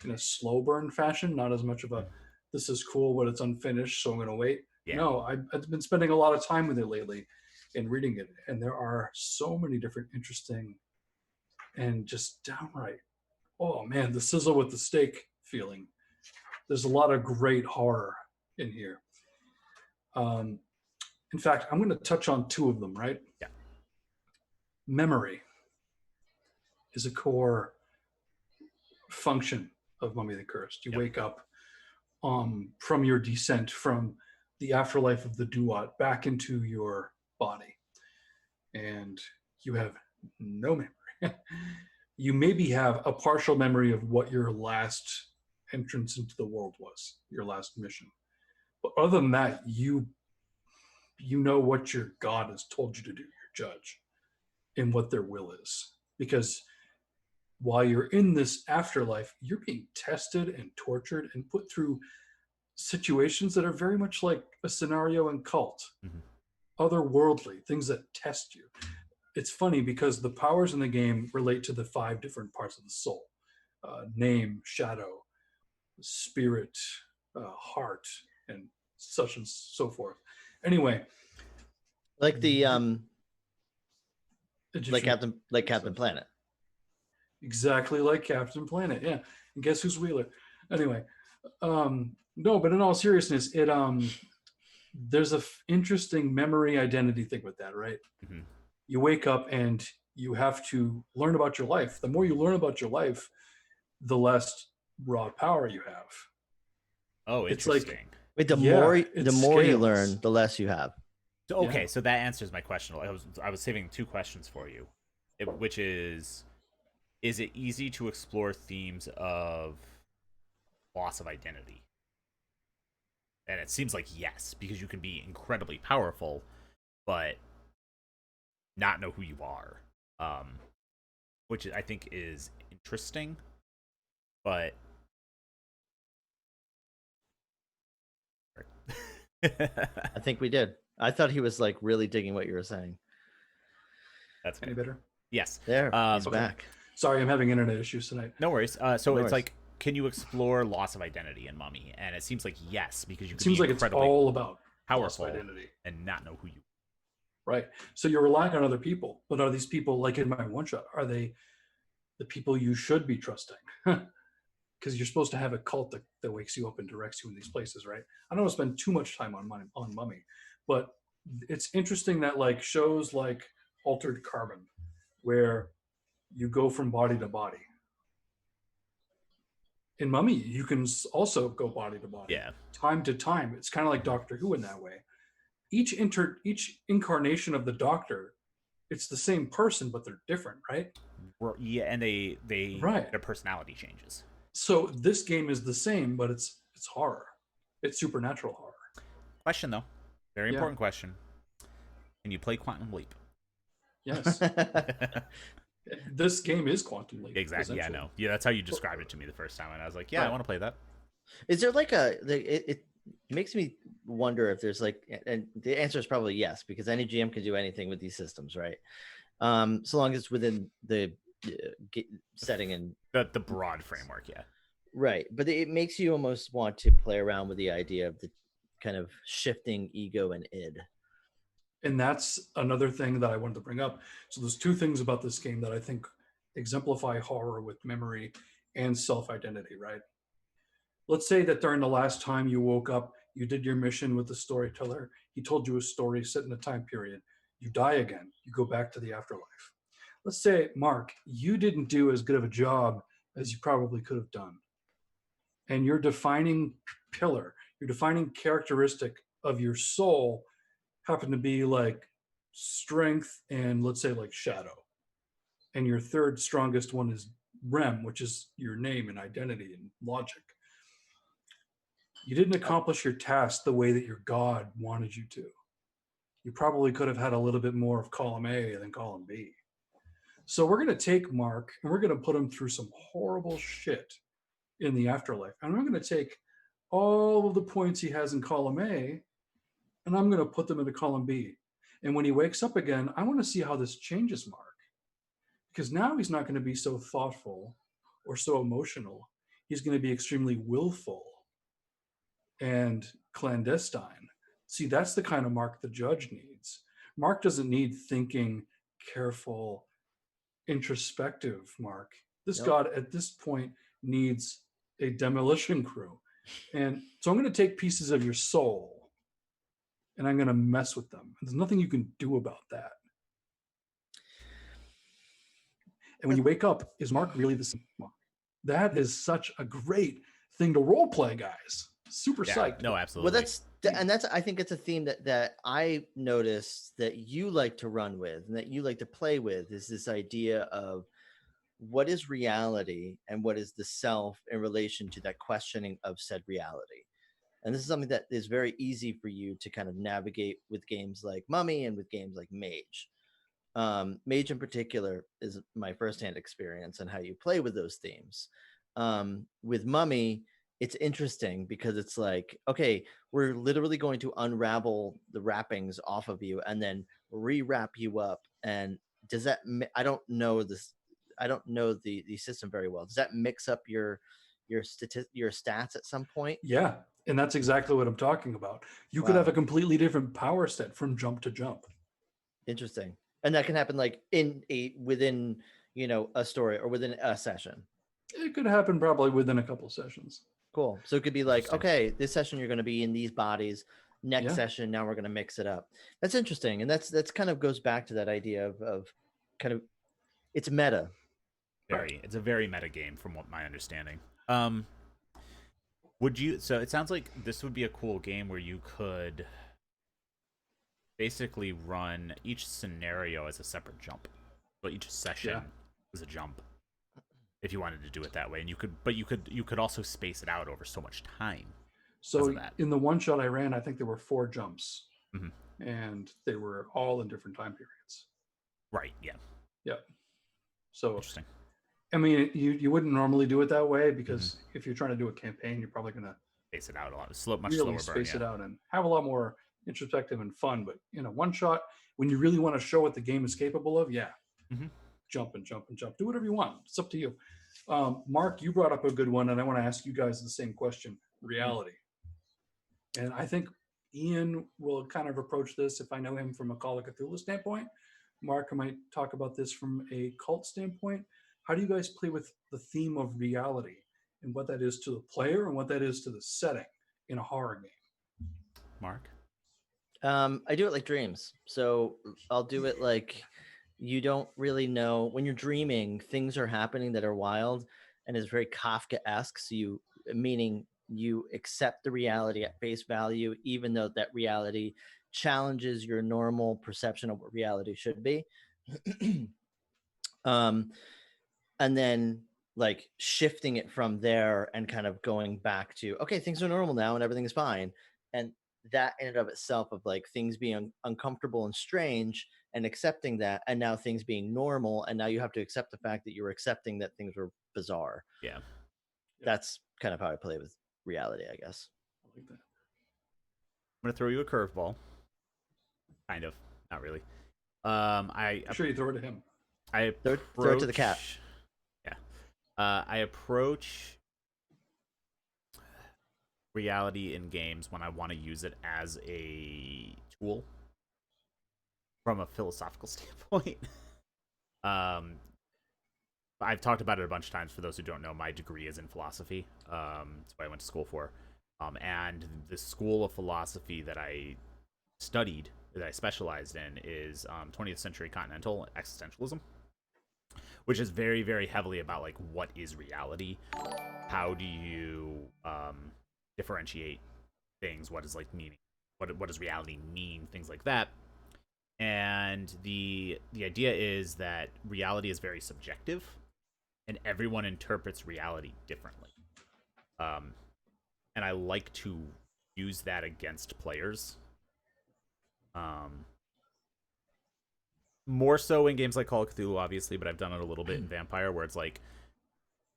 in a slow burn fashion, not as much of a, this is cool, but it's unfinished, so I'm going to wait. Yeah. No, I've been spending a lot of time with it lately and reading it. And there are so many different interesting and just downright, oh man, the sizzle with the steak feeling. There's a lot of great horror in here. In fact, I'm going to touch on two of them, right? Yeah. Memory is a core function of Mummy the Cursed. You wake up from your descent from the afterlife of the Duat back into your body, and you have no memory. You maybe have a partial memory of what your last entrance into the world was, your last mission. But other than that, you know what your God has told you to do, your judge, and what their will is. Because while you're in this afterlife, you're being tested and tortured and put through situations that are very much like a scenario in Cult. Otherworldly, things that test you. It's funny because the powers in the game relate to the 5 different parts of the soul. Name, shadow, spirit, heart, and such and so forth. Anyway, Like the Egyptian, like Captain Planet. Exactly like Captain Planet, yeah. And guess who's Wheeler? Anyway, no, but in all seriousness, it there's a interesting memory identity thing with that, right? Mm-hmm. You wake up and you have to learn about your life. The more you learn about your life, the less raw power you have. Oh, It's interesting. Wait, the Yeah, the it more you scales. learn, the less you have. So, okay, Yeah. so that answers my question. I was saving two questions for you, which is it easy to explore themes of loss of identity? And it seems like yes, because you can be incredibly powerful, but not know who you are, which I think is interesting. But I think we did. I thought he was like really digging what you were saying. that's Any fair. better? Yes. There, he's Okay. back. Sorry, I'm having internet issues tonight. No worries. So No it's worries. like, can you explore loss of identity in Mummy? And it seems like yes, because you It can seems be like it's incredibly all about loss of powerful identity. and not know who you. Right. So you're relying on other people, but are these people, like in my one shot, are they the people you should be trusting? Because you're supposed to have a cult that wakes you up and directs you in these places, right? I don't want to spend too much time on Mummy, but it's interesting that like shows like Altered Carbon, where you go from body to body. In Mummy, you can also go body to body, Yeah. time to time. It's kind of like Doctor Who in that way. Each incarnation of the Doctor, it's the same person, but they're different, right? Yeah, and they Right. their personality changes. So this game is the same, but it's horror. It's supernatural horror. Question though, very Yeah. important question. Can you play Quantum Leap? Yes. This game is Quantum Leap. Exactly. Yeah, essentially. no. Yeah, that's how you described it to me the first time, and I was like, yeah, I Right. want to play that. Is there like it makes me wonder if there's like, and the answer is probably yes, because any GM can do anything with these systems, right? So long as it's within the setting and The broad framework, yeah. right. But it makes you almost want to play around with the idea of the kind of shifting ego and id. And that's another thing that I wanted to bring up. So there's two things about this game that I think exemplify horror with memory and self-identity, right? Let's say that during the last time you woke up, you did your mission with the storyteller. He told you a story set in a time period. You die again. You go back to the afterlife. Let's say, Mark, you didn't do as good of a job as you probably could have done. And your defining pillar, your defining characteristic of your soul happen to be like strength and let's say like shadow. And your third strongest one is REM, which is your name and identity and logic. You didn't accomplish your task the way that your God wanted you to. You probably could have had a little bit more of column A than column B. So we're going to take Mark and we're going to put him through some horrible shit in the afterlife. And I'm going to take all of the points he has in column A and I'm going to put them into column B. And when he wakes up again, I want to see how this changes Mark. Because now he's not going to be so thoughtful or so emotional. He's going to be extremely willful and clandestine. See, that's the kind of Mark the judge needs. Mark doesn't need thinking, careful, introspective Mark. This God at this point needs a demolition crew. And so I'm going to take pieces of your soul and I'm going to mess with them. There's nothing you can do about that. And when you wake up, is Mark really the same Mark? That is such a great thing to role play, guys. Super psyched. No, absolutely. Well, that's I think it's a theme that I noticed that you like to run with and that you like to play with is this idea of what is reality and what is the self in relation to that questioning of said reality. And this is something that is very easy for you to kind of navigate with games like Mummy and with games like Mage. Mage in particular is my firsthand experience and how you play with those themes. With Mummy, it's interesting because it's like, okay, we're literally going to unravel the wrappings off of you and then rewrap you up. And does that? I don't know this. I don't know the system very well. Does that mix up your stats at some point? Yeah, and that's exactly what I'm talking about. You could have a completely different power set from jump to jump. Interesting. And that can happen like within a story or within a session. It could happen probably within a couple of sessions. Cool. So it could be like, okay, this session you're going to be in these bodies. Next Yeah. session, now we're going to mix it up. That's interesting, and that's kind of goes back to that idea of kind of it's meta. It's a very meta game from what my understanding. Would you? So it sounds like this would be a cool game where you could basically run each scenario as a separate jump. So each session is a jump. If you wanted to do it that way, and you could also space it out over so much time. So in the one shot I ran, I think there were 4 jumps, Mhm. and they were all in different time periods. Right. Yeah. Yeah. So Interesting. I mean, you wouldn't normally do it that way because if you're trying to do a campaign, you're probably going to space it out a lot. Much really slower space burn. it out and have a lot more introspective and fun. But one shot, when you really want to show what the game is capable of, jump and jump and jump. Do whatever you want. It's up to you. Mark, you brought up a good one, and I want to ask you guys the same question: reality. And I think Ian will kind of approach this, if I know him from a Call of Cthulhu standpoint. Mark might talk about this from a cult standpoint. How do you guys play with the theme of reality and what that is to the player and what that is to the setting in a horror game? Mark? I do it like dreams. So I'll do it like you don't really know when you're dreaming, things are happening that are wild and is very Kafka-esque. So meaning you accept the reality at face value, even though that reality challenges your normal perception of what reality should be. And then like shifting it from there and kind of going back to, okay, things are normal now and everything is fine. And that in and of itself of like things being uncomfortable and strange and accepting that, and now things being normal, and now you have to accept the fact that you're accepting that things were bizarre. Yeah. That's kind of how I play with reality, I guess. I like that. I'm gonna throw you a curveball. Kind of, not really. I'm sure you throw it to him. I throw it to the cat. Yeah. I approach reality in games when I want to use it as a tool from a philosophical standpoint. I've talked about it a bunch of times. For those who don't know, my degree is in philosophy. That's what I went to school for. And the school of philosophy that I studied, that I specialized in, is 20th century continental existentialism, which is very, very heavily about like what is reality, how do you differentiate things, what is like meaning, what does reality mean, things like that. And the idea is that reality is very subjective, and everyone interprets reality differently. And I like to use that against players. More so in games like Call of Cthulhu, obviously, but I've done it a little bit in Vampire, where it's like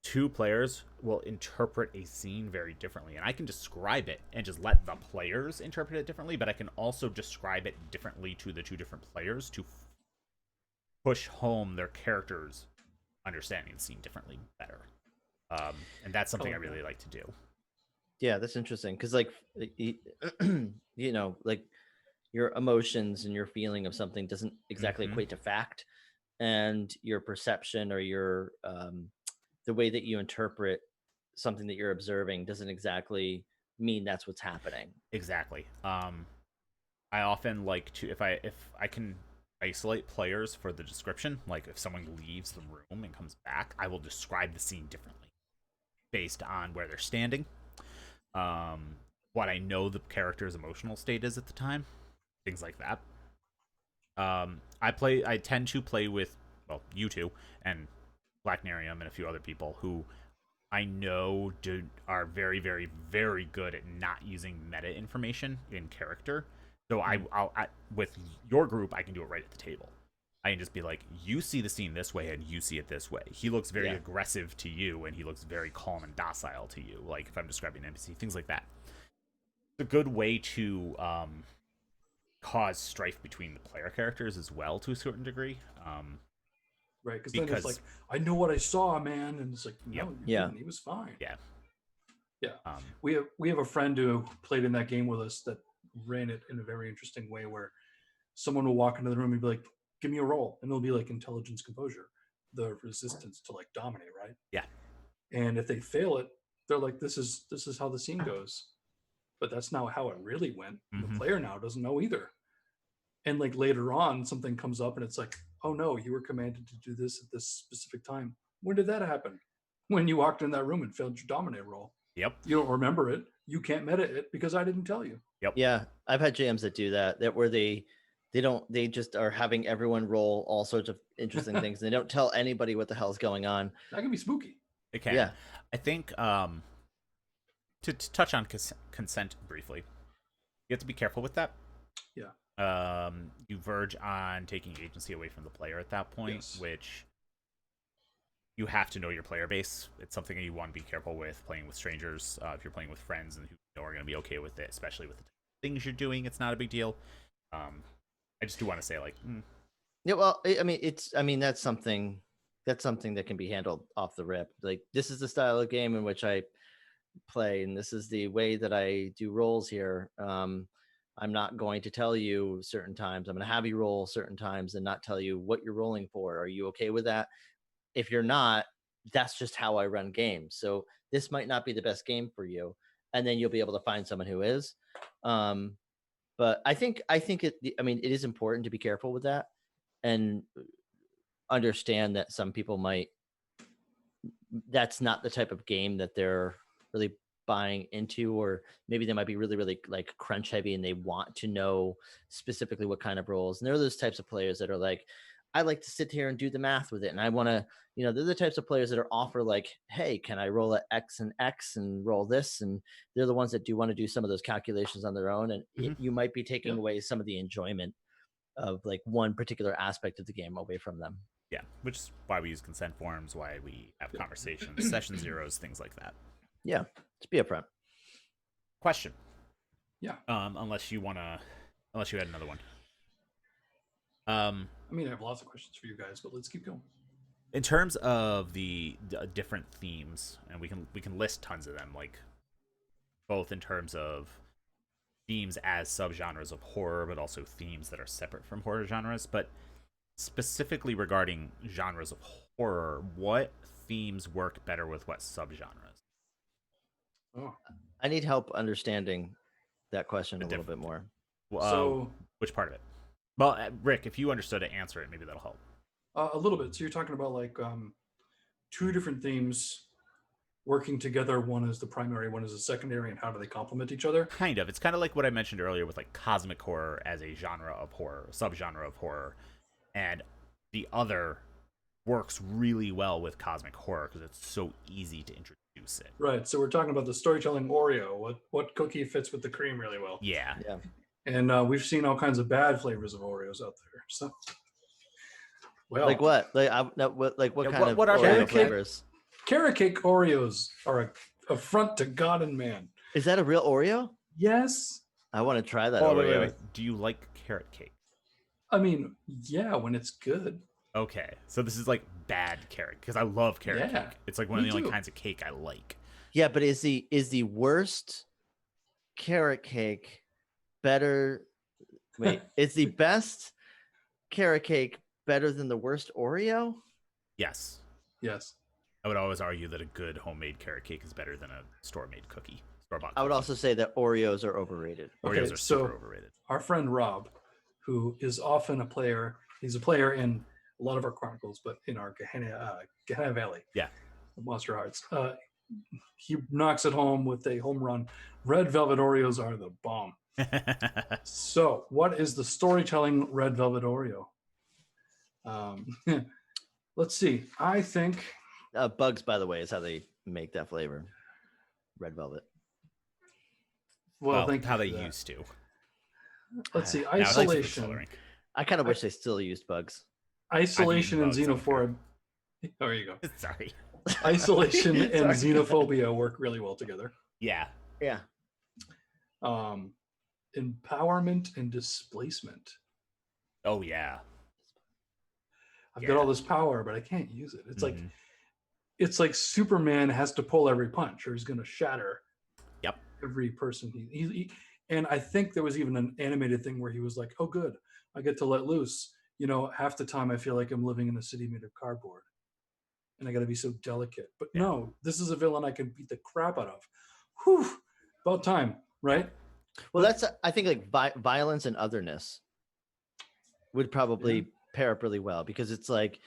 2 players will interpret a scene very differently, and I can describe it and just let the players interpret it differently, but I can also describe it differently to the 2 different players to push home their characters understanding the scene differently better. And that's something I really like to do. Yeah, that's interesting because like like your emotions and your feeling of something doesn't exactly equate to fact, and your perception or your the way that you interpret something that you're observing doesn't exactly mean that's what's happening. Exactly. I often like to, if I can isolate players for the description, like if someone leaves the room and comes back, I will describe the scene differently based on where they're standing, what I know the character's emotional state is at the time, things like that. I tend to play with, well, you two and Black Nerium and a few other people who I know are very, very, very good at not using meta information in character. So I'll with your group, I can do it right at the table. I can just be like, you see the scene this way and you see it this way. He looks very aggressive to you and he looks very calm and docile to you. Like if I'm describing an NPC, things like that. It's a good way to cause strife between the player characters as well to a certain degree. Right, because then it's like, I know what I saw, man, and it's like, no, he was fine. Yeah. We have a friend who played in that game with us that ran it in a very interesting way, where someone will walk into the room and be like, "Give me a roll," and it'll be like intelligence, composure, the resistance to like dominate, right? Yeah. And if they fail it, they're like, "This is how the scene goes," but that's not how it really went. The player now doesn't know either. And like later on, something comes up and it's like, oh no, you were commanded to do this at this specific time. When did that happen? When you walked in that room and failed your dominate roll. Yep. You don't remember it. You can't meta it because I didn't tell you. Yep. Yeah, I've had jams that do that where they just are having everyone roll all sorts of interesting things. They don't tell anybody what the hell's going on. That can be spooky. It can. Yeah. I think to touch on consent briefly, you have to be careful with that. Yeah. You verge on taking agency away from the player at that point, Yes. which you have to know your player base. It's something that you want to be careful with playing with strangers. If you're playing with friends and who you know are going to be okay with it, especially with the things you're doing, it's not a big deal. I just do want to say, like, Yeah, well, I mean that's something that can be handled off the rip. Like, this is the style of game in which I play, and this is the way that I do rolls here. I'm not going to tell you certain times. I'm going to have you roll certain times and not tell you what you're rolling for. Are you okay with that? If you're not, that's just how I run games. So this might not be the best game for you, and then you'll be able to find someone who is. But I think it. I mean, it is important to be careful with that and understand that some people might. That's not the type of game that they're really buying into, or maybe they might be really, really like crunch heavy and they want to know specifically what kind of roles. And there are those types of players that are like, I like to sit here and do the math with it, and I want to, they're the types of players that are offer like, hey, can I roll at X and roll this? And they're the ones that do want to do some of those calculations on their own, and you might be taking away some of the enjoyment of like one particular aspect of the game away from them. Yeah, which is why we use consent forms, why we have conversations, session zeros, things like that. Yeah, just be upfront. Question. Yeah. Unless you had another one. I mean, I have lots of questions for you guys, but let's keep going. In terms of the different themes, and we can list tons of them, like both in terms of themes as subgenres of horror, but also themes that are separate from horror genres. But specifically regarding genres of horror, what themes work better with what subgenres? Oh, I need help understanding that question a little bit more. So, which part of it? Well, Rick, if you understood it, answer it. Maybe that'll help. a little bit. So you're talking about like two different themes working together. One is the primary, one is the secondary, and how do they complement each other? Kind of. It's kind of like what I mentioned earlier with like cosmic horror as a genre of horror, subgenre of horror, and the other works really well with cosmic horror because it's so easy to introduce it. Right. So we're talking about the storytelling Oreo. What cookie fits with the cream really well? Yeah. Yeah. And we've seen all kinds of bad flavors of Oreos out there. So, well, Like what? What kind of what are Oreo they? flavors? Carrot cake Oreos are a affront to God and man. Is that a real Oreo? Yes. I want to try that Oh, Oreo. wait. Do you like carrot cake? I mean, yeah, when it's good. Okay, so this is like bad carrot because I love carrot Yeah, cake. It's like one of me the only too. kinds of cake I like. Yeah, but is the worst carrot cake better? Wait, is the best carrot cake better than the worst Oreo? Yes, Yes. I would always argue that a good homemade carrot cake is better than a store-made cookie. Store-bought. I would cookie. also say that Oreos are overrated. Oreos Okay, are so- super overrated. Our friend Rob, who is often a player, he's a player in a lot of our chronicles, but in our Gehenna Valley. Yeah. Monster Hearts. He knocks it home with a home run. Red Velvet Oreos are the bomb. So, what is the storytelling Red Velvet Oreo? Let's see. I think Bugs, by the way, is how they make that flavor. Red velvet. well, thank how you they for that. used to. Let's see. Now, thanks for the Isolation. coloring. I kind of wish they still used Bugs. Isolation and Bugs, I don't care. xenophobia. Oh, there you go. Sorry. Isolation and Sorry. xenophobia work really well together. Yeah. Yeah. Empowerment and displacement. Oh yeah. I've Yeah. got all this power, but I can't use it. Mhm. It's like Superman has to pull every punch, or he's going to shatter. Yep. Every person he and I think there was even an animated thing where he was like, "Oh, good, I get to let loose." Half the time I feel like I'm living in a city made of cardboard, and I got to be so delicate. But Yeah. no, this is a villain I can beat the crap out of. Whew, about time, right? Well, that's I think like violence and otherness would probably pair up really well, because it's like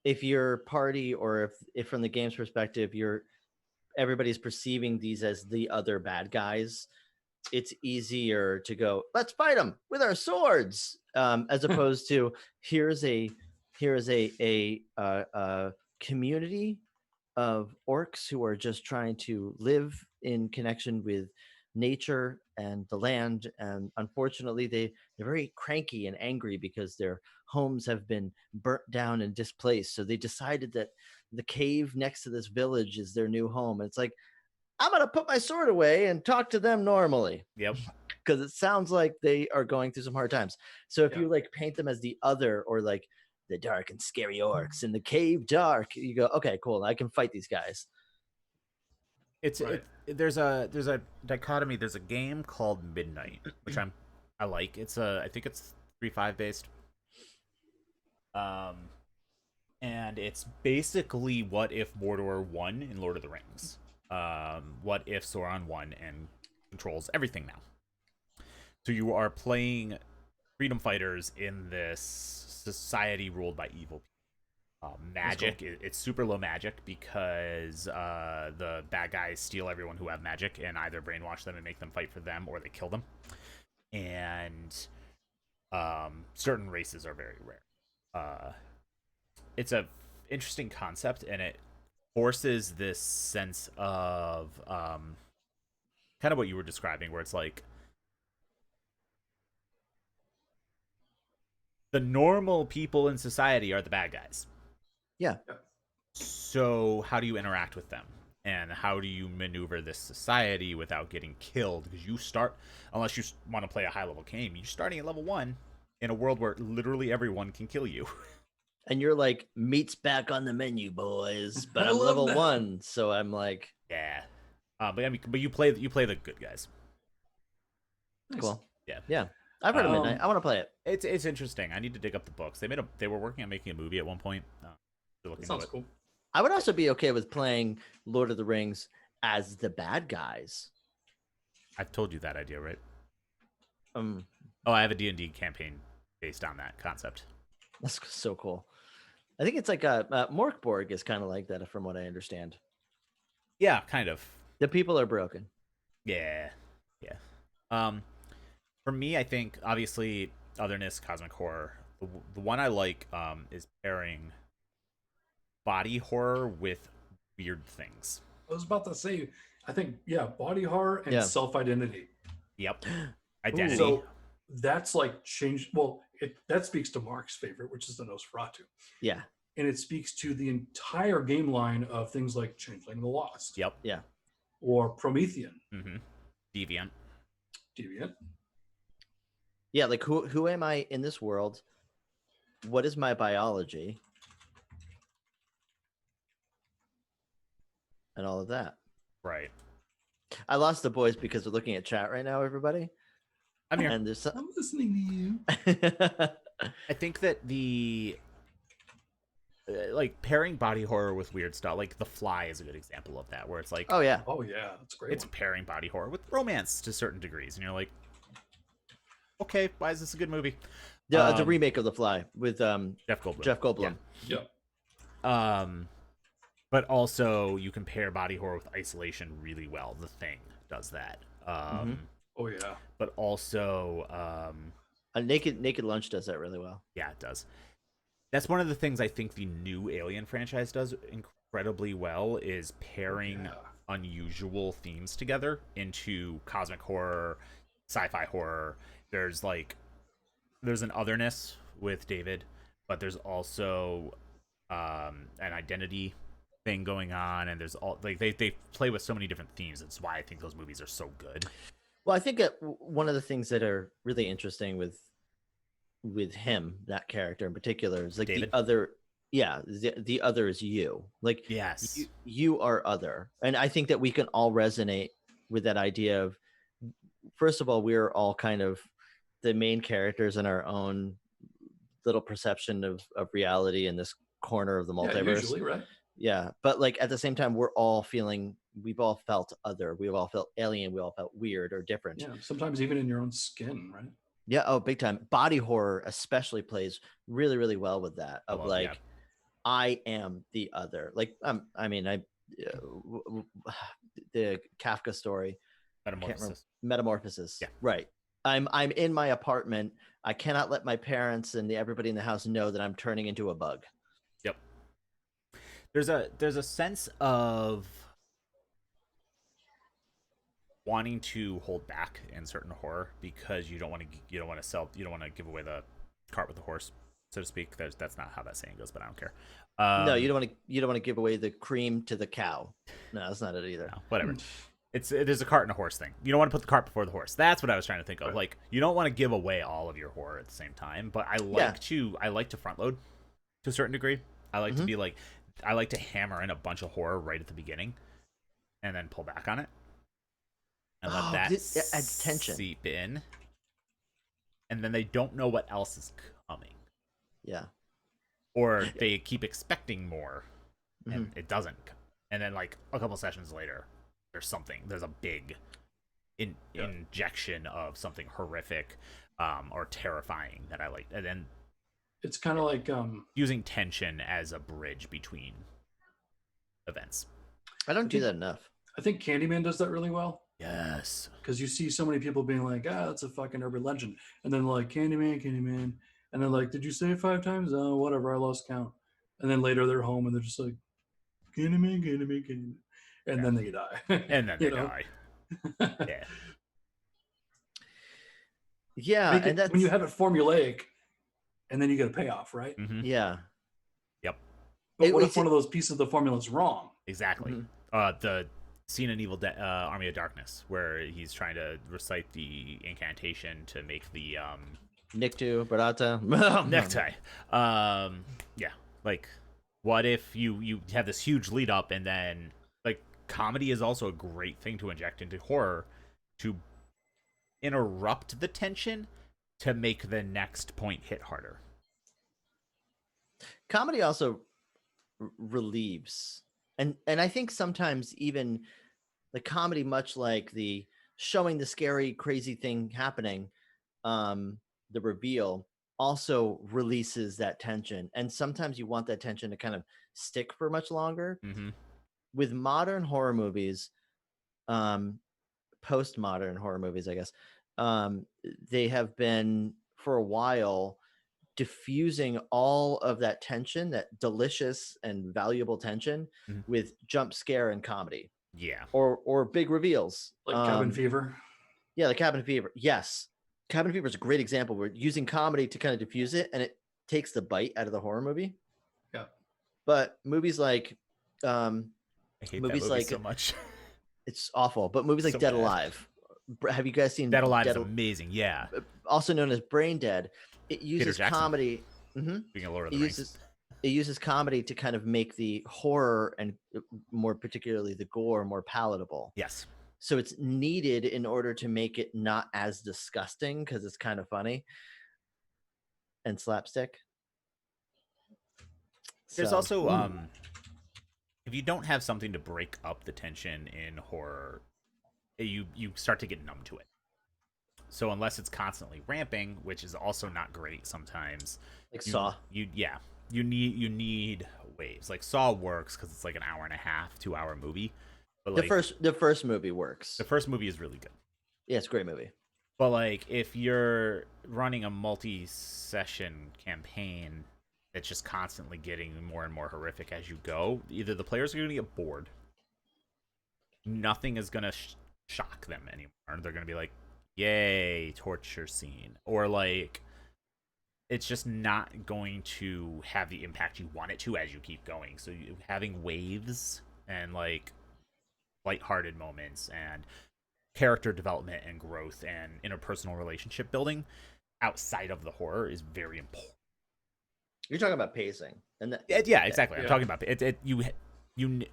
if your party, or if from the game's perspective, everybody's perceiving these as the other bad guys, it's easier to go, let's fight them with our swords, as opposed to here's a community of orcs who are just trying to live in connection with nature and the land, and unfortunately they're very cranky and angry because their homes have been burnt down and displaced, so they decided that the cave next to this village is their new home. And it's like, I'm gonna put my sword away and talk to them normally. Yep. Because it sounds like they are going through some hard times. So if you like paint them as the other, or like the dark and scary orcs in the cave dark, you go, okay, cool, I can fight these guys. It's there's a dichotomy. There's a game called Midnight, which I like. I think it's 3.5 based. And it's basically what if Mordor won in Lord of the Rings. What if Sauron won and controls everything now. So you are playing freedom fighters in this society ruled by evil people. Magic, cool. It's super low magic because the bad guys steal everyone who have magic and either brainwash them and make them fight for them, or they kill them. And certain races are very rare. It's a interesting concept, and it forces this sense of kind of what you were describing, where it's like the normal people in society are the bad guys. Yeah. So how do you interact with them? And how do you maneuver this society without getting killed? Because you start, unless you want to play a high-level game, you're starting at level 1 in a world where literally everyone can kill you. And you're like, meat's back on the menu, boys. But I'm level 1, so I'm like, yeah. But you play the good guys. Cool. Yeah. Yeah. I've heard of Midnight. I want to play it. It's interesting. I need to dig up the books. They were working on making a movie at one point. Sounds cool. I would also be okay with playing Lord of the Rings as the bad guys. I've told you that idea, right? Oh, I have a D&D campaign based on that concept. That's so cool. I think it's like Morkborg is kind of like that, from what I understand. Yeah, kind of. The people are broken. Yeah. For me, I think obviously otherness, cosmic horror. The one I like is pairing body horror with weird things. I was about to say, I think, body horror and self-identity. Yep. Identity. So that's like change. Well, that speaks to Mark's favorite, which is the Nosferatu. Yeah. And it speaks to the entire game line of things like Changeling the Lost. Yep. Yeah. Or Promethean. Mm-hmm. Deviant. Yeah, like who am I in this world? What is my biology? And all of that. Right. I lost the boys because they're looking at chat right now, everybody. I'm here. And I'm listening to you. I think that the like pairing body horror with weird stuff, like The Fly is a good example of that, where it's like, oh yeah, that's great. It's pairing body horror with romance to certain degrees, and you're like, okay, why is this a good movie? The remake of The Fly with Jeff Goldblum. Jeff Goldblum. Yeah. But also you can pair body horror with isolation really well. The Thing does that. Oh yeah. But also a Naked Lunch does that really well. Yeah, it does. That's one of the things I think the new Alien franchise does incredibly well, is pairing unusual themes together into cosmic horror, sci-fi horror. There's an otherness with David, but there's also an identity thing going on, and there's all like they play with so many different themes. It's why I think those movies are so good. Well, I think that one of the things that are really interesting with him, that character in particular, is like David? The other is you. Like, yes, you are other. And I think that we can all resonate with that idea of, first of all, we're all kind of the main characters in our own little perception of reality in this corner of the multiverse. Yeah, usually, right? Yeah. But like at the same time, we've all felt other. We've all felt alien. We all felt weird or different. Yeah. Sometimes even in your own skin, right? Yeah. Oh, big time. Body horror especially plays really, really well with that. Of I am the other. Like, I mean, the Kafka story. Metamorphosis. Yeah. Right. I'm in my apartment. I cannot let my parents and everybody in the house know that I'm turning into a bug. Yep. There's a sense of wanting to hold back in certain horror because you don't want to give away the cart with the horse, so to speak. That's not how that saying goes, but I don't care. No, you don't want to give away the cream to the cow. No, that's not it either. No, whatever. It is a cart and a horse thing. You don't want to put the cart before the horse. That's what I was trying to think of. Right. Like, you don't want to give away all of your horror at the same time. But I like to front load to a certain degree. I like to be like, I like to hammer in a bunch of horror right at the beginning, and then pull back on it, and let that adds tension, seep in, and then they don't know what else is coming. Yeah. Or they keep expecting more, and it doesn't. And then, like, a couple sessions later, there's a big injection of something horrific or terrifying that I like. And then it's kind of like using tension as a bridge between events. I don't do that enough. I think Candyman does that really well. Yes. Because you see so many people being like, that's a fucking urban legend. And then like, Candyman. And then like, did you say it 5 times? Oh, whatever, I lost count. And then later they're home and they're just like, Candyman. And then they die. And then they die. Yeah. Yeah. And that's when you have it formulaic and then you get a payoff, right? Mm-hmm. Yeah. Yep. But what if one of those pieces of the formula is wrong? Exactly. The scene in Evil Army of Darkness, where he's trying to recite the incantation to make the Nictu, Barata. necktie. Yeah. Like, what if you have this huge lead up, and then, like, comedy is also a great thing to inject into horror to interrupt the tension to make the next point hit harder. Comedy also relieves, and I think sometimes even the comedy, much like the showing the scary, crazy thing happening, the reveal also releases that tension, and sometimes you want that tension to kind of stick for much longer. With modern horror movies, postmodern horror movies, I guess, they have been for a while diffusing all of that tension, that delicious and valuable tension, with jump scare and comedy. Yeah. Or big reveals. Like Cabin Fever. Yeah, like Cabin Fever. Yes. Cabin Fever is a great example. We're using comedy to kind of diffuse it, and it takes the bite out of the horror movie. Yeah. But movies like I hate movies that movie so much. It's awful. But movies like So Dead bad. Alive. Have you guys seen Dead Alive? Is amazing. Yeah. Also known as Brain Dead. It uses Jackson. comedy. Speaking of Lord of the Rings. It uses comedy to kind of make the horror, and more particularly the gore, more palatable. Yes. So it's needed in order to make it not as disgusting, because it's kind of funny and slapstick. There's also if you don't have something to break up the tension in horror, you start to get numb to it. So unless it's constantly ramping, which is also not great sometimes, like Saw. You need waves. Like Saw works because it's like an hour and a half, 2 hour movie. But the first movie works. The first movie is really good. Yeah, it's a great movie. But like, if you're running a multi-session campaign that's just constantly getting more and more horrific as you go, either the players are going to get bored, nothing is going to shock them anymore. They're going to be like, yay, torture scene. Or like, it's just not going to have the impact you want it to as you keep going. So having waves and like lighthearted moments and character development and growth and interpersonal relationship building outside of the horror is very important. You're talking about pacing, and yeah, exactly. I'm talking about it. You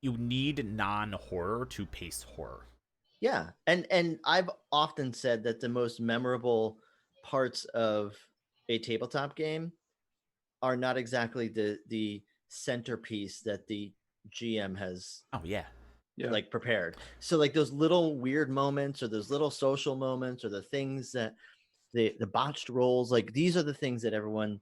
need non-horror to pace horror. Yeah, and I've often said that the most memorable parts of a tabletop game are not exactly the centerpiece that the GM has. Oh yeah. Like prepared. So like those little weird moments, or those little social moments, or the things that the botched rolls, like these are the things that everyone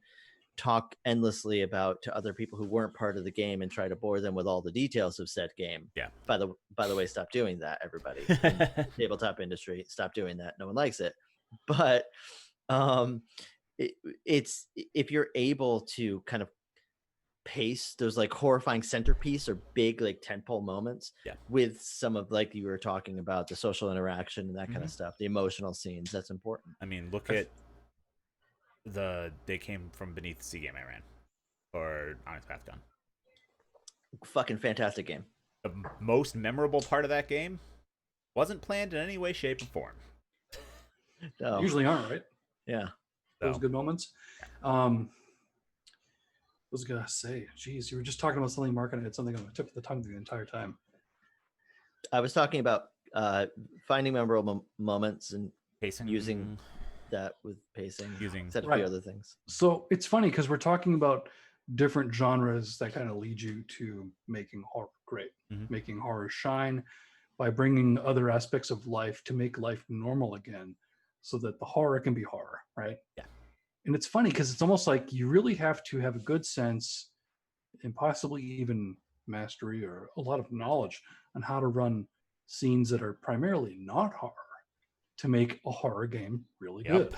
talk endlessly about to other people who weren't part of the game and try to bore them with all the details of said game. Yeah. By the way, stop doing that, everybody. In the tabletop industry, stop doing that. No one likes it. But it's if you're able to kind of pace those like horrifying centerpiece or big like tentpole moments with some of like you were talking about the social interaction and that kind of stuff, the emotional scenes, that's important. I mean, look at they came from beneath the sea game I ran or Onyx Path Gun. Fucking fantastic game. The most memorable part of that game wasn't planned in any way, shape, or form. No. Usually aren't, right? Yeah. Those good moments. What was I gonna say? Jeez, you were just talking about something, Mark, and I had something on the tip of the tongue the entire time. I was talking about finding memorable moments and Pacing. using that with pacing. Using said a few other things. So it's funny because we're talking about different genres that kind of lead you to making horror great, making horror shine by bringing other aspects of life to make life normal again, so that the horror can be horror, right? Yeah. And it's funny because it's almost like you really have to have a good sense and possibly even mastery or a lot of knowledge on how to run scenes that are primarily not horror to make a horror game really good.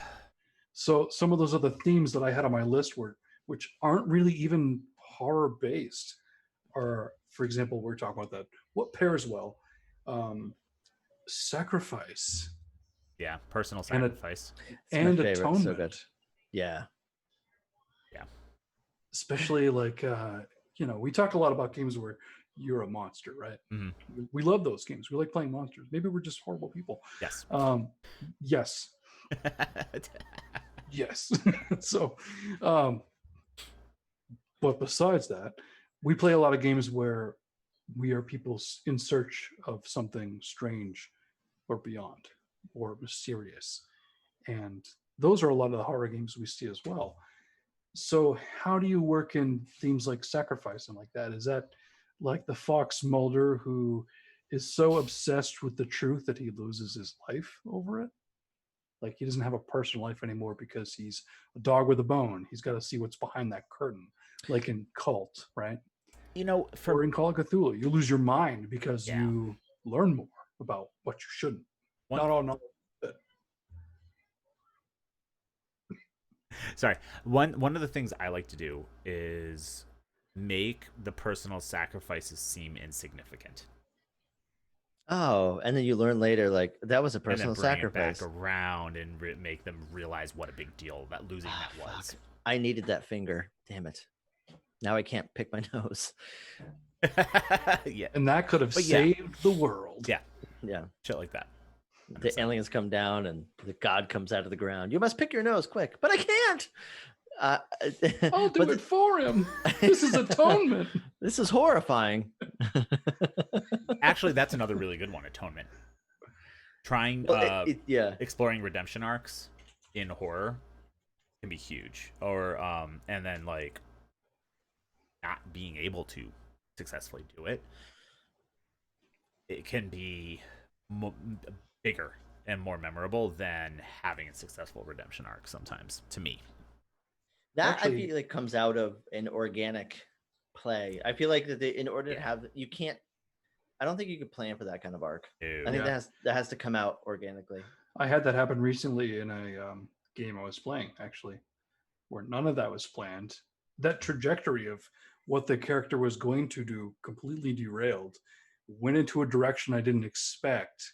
So some of those other themes that I had on my list which aren't really even horror based are, for example, we're talking about that. What pairs well? Sacrifice. Yeah, personal sacrifice. And atonement. So good. Yeah. Especially like, we talked a lot about games where you're a monster, right? We love those games. We like playing monsters. Maybe we're just horrible people. Yes. Yes. Yes. So, but besides that, we play a lot of games where we are people in search of something strange or beyond or mysterious. And those are a lot of the horror games we see as well. So how do you work in themes like sacrifice and like that? Is that like the Fox Mulder who is so obsessed with the truth that he loses his life over it? Like he doesn't have a personal life anymore because he's a dog with a bone. He's got to see what's behind that curtain, like in Kult, right? Or in Call of Cthulhu, you lose your mind because you learn more about what you shouldn't. No. Sorry. One of the things I like to do is make the personal sacrifices seem insignificant. Oh, and then you learn later, like that was a personal sacrifice. It back around and make them realize what a big deal that losing that was. I needed that finger. Damn it! Now I can't pick my nose. Yeah, and that could have saved the world. Yeah, shit like that. The aliens come down and the god comes out of the ground. You must pick your nose quick, but I can't. I'll do it for him. This is atonement. This is horrifying. Actually, that's another really good one. Atonement. Exploring redemption arcs in horror can be huge. Or and then like not being able to successfully do it. It can be bigger and more memorable than having a successful redemption arc sometimes, to me. That I feel like comes out of an organic play. I feel like that in order to have, you can't, I don't think you could plan for that kind of arc. I think that has to come out organically. I had that happen recently in a game I was playing, actually, where none of that was planned. That trajectory of what the character was going to do completely derailed, went into a direction I didn't expect.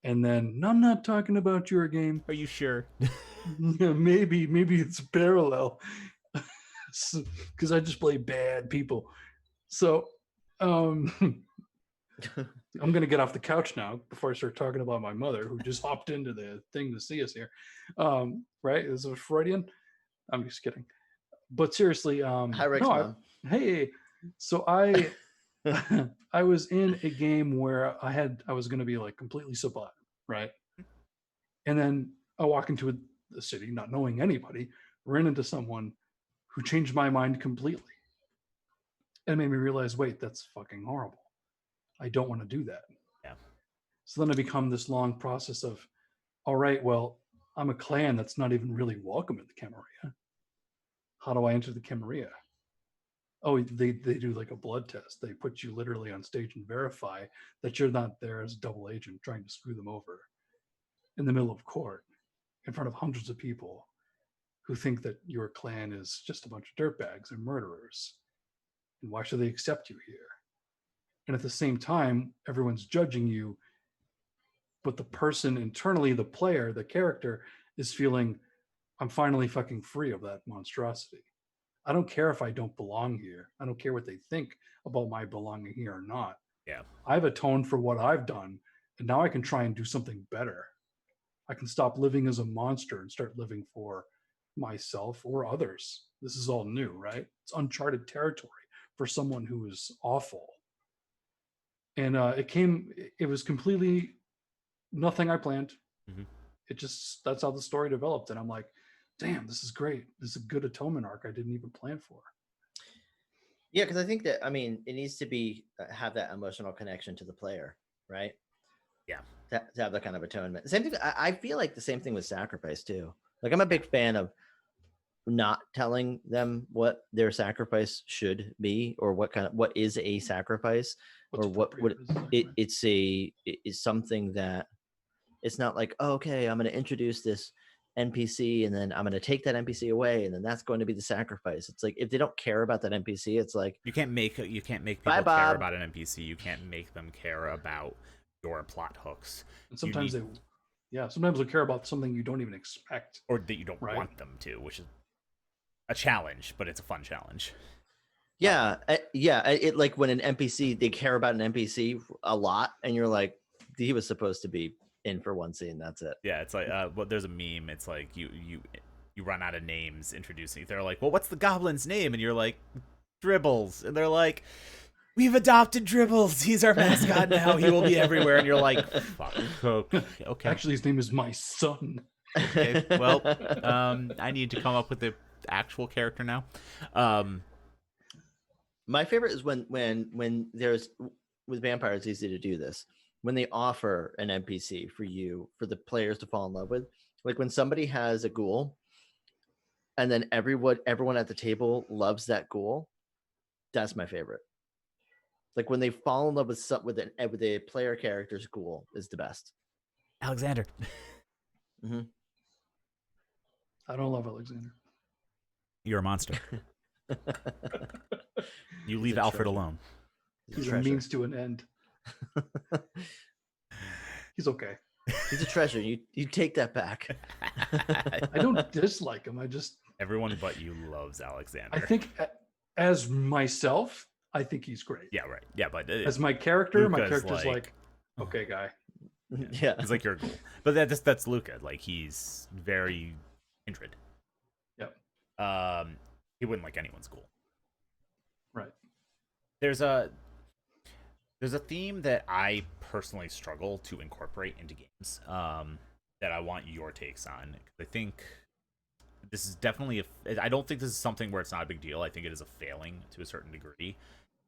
And then, no, I'm not talking about your game. Are you sure? Yeah, maybe it's parallel. Because I just play bad people. So, I'm going to get off the couch now before I start talking about my mother, who just hopped into the thing to see us here. Right? Is it Freudian? I'm just kidding. But seriously, hi, Rex, Mom. Hey, so I was in a game where I was going to be like completely sublime, right? And then I walk into the city, not knowing anybody, ran into someone who changed my mind completely. And made me realize, wait, that's fucking horrible. I don't want to do that. Yeah. So then I become this long process of, all right, well, I'm a clan that's not even really welcome in the Camarilla. How do I enter the Camarilla? Oh, they do like a blood test. They put you literally on stage and verify that you're not there as a double agent trying to screw them over in the middle of court in front of hundreds of people who think that your clan is just a bunch of dirtbags and murderers. And why should they accept you here? And at the same time, everyone's judging you, but the person internally, the player, the character, is feeling, I'm finally fucking free of that monstrosity. I don't care if I don't belong here. I don't care what they think about my belonging here or not. Yeah. I've atoned for what I've done, and now I can try and do something better. I can stop living as a monster and start living for myself or others. This is all new, right? It's uncharted territory for someone who is awful. And it was completely nothing I planned. Mm-hmm. That's how the story developed. And I'm like, damn, this is great. This is a good atonement arc I didn't even plan for. Yeah, because I think that, I mean, it needs to be have that emotional connection to the player, right? Yeah. To have that kind of atonement. Same thing. I feel like the same thing with sacrifice too. Like, I'm a big fan of not telling them what their sacrifice should be, or what is a sacrifice, or what it's something that it's not like, oh, okay, I'm going to introduce this NPC and then I'm going to take that NPC away and then that's going to be the sacrifice. It's like, if they don't care about that NPC, it's like, you can't make people Bye, care Bob. about an NPC. You can't make them care about your plot hooks. And sometimes sometimes they care about something you don't even expect, or that you don't want them to, which is a challenge, but it's a fun challenge. Yeah, it like when an NPC, they care about an NPC a lot, and you're like, he was supposed to be in for one scene. That's it. Yeah, it's like, well, there's a meme. It's like you run out of names introducing. They're like, well, what's the goblin's name? And you're like, Dribbles. And they're like, we've adopted Dribbles. He's our mascot now. He will be everywhere. And you're like, fuck. Okay. Actually, his name is my son. Okay. Well, I need to come up with the actual character now. My favorite is when there's, with vampires, it's easy to do this. When they offer an NPC for the players to fall in love with, like when somebody has a ghoul, and then everyone at the table loves that ghoul. That's my favorite. Like when they fall in love with a player character's ghoul is the best. Alexander. Mm-hmm. I don't love Alexander. You're a monster. You leave Alfred alone. He's a means to an end. He's okay. He's a treasure. You take that back. I don't dislike him. Everyone but you loves Alexander. I think as myself, I think he's great. Yeah, right. Yeah, but as my character, Luca's my character's like, okay, guy. Yeah. He's like your goal. But that's Luca. Like, he's very kindred. Yep. He wouldn't like anyone's goal. Right. There's a theme that I personally struggle to incorporate into games, that I want your takes on. I think this is definitely I don't think this is something where it's not a big deal. I think it is a failing to a certain degree.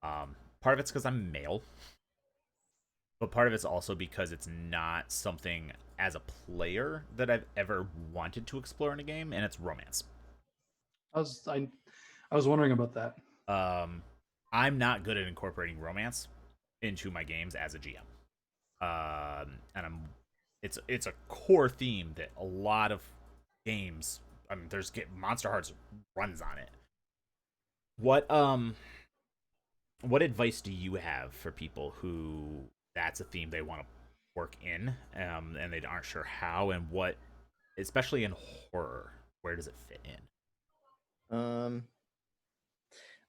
Part of it's because I'm male, but part of it's also because it's not something as a player that I've ever wanted to explore in a game, and it's romance. I was wondering about that. I'm not good at incorporating romance into my games as a GM. And it's a core theme that a lot of games, I mean, Monster Hearts runs on it. What advice do you have for people who that's a theme they want to work in, and they aren't sure how, and what, especially in horror, where does it fit in?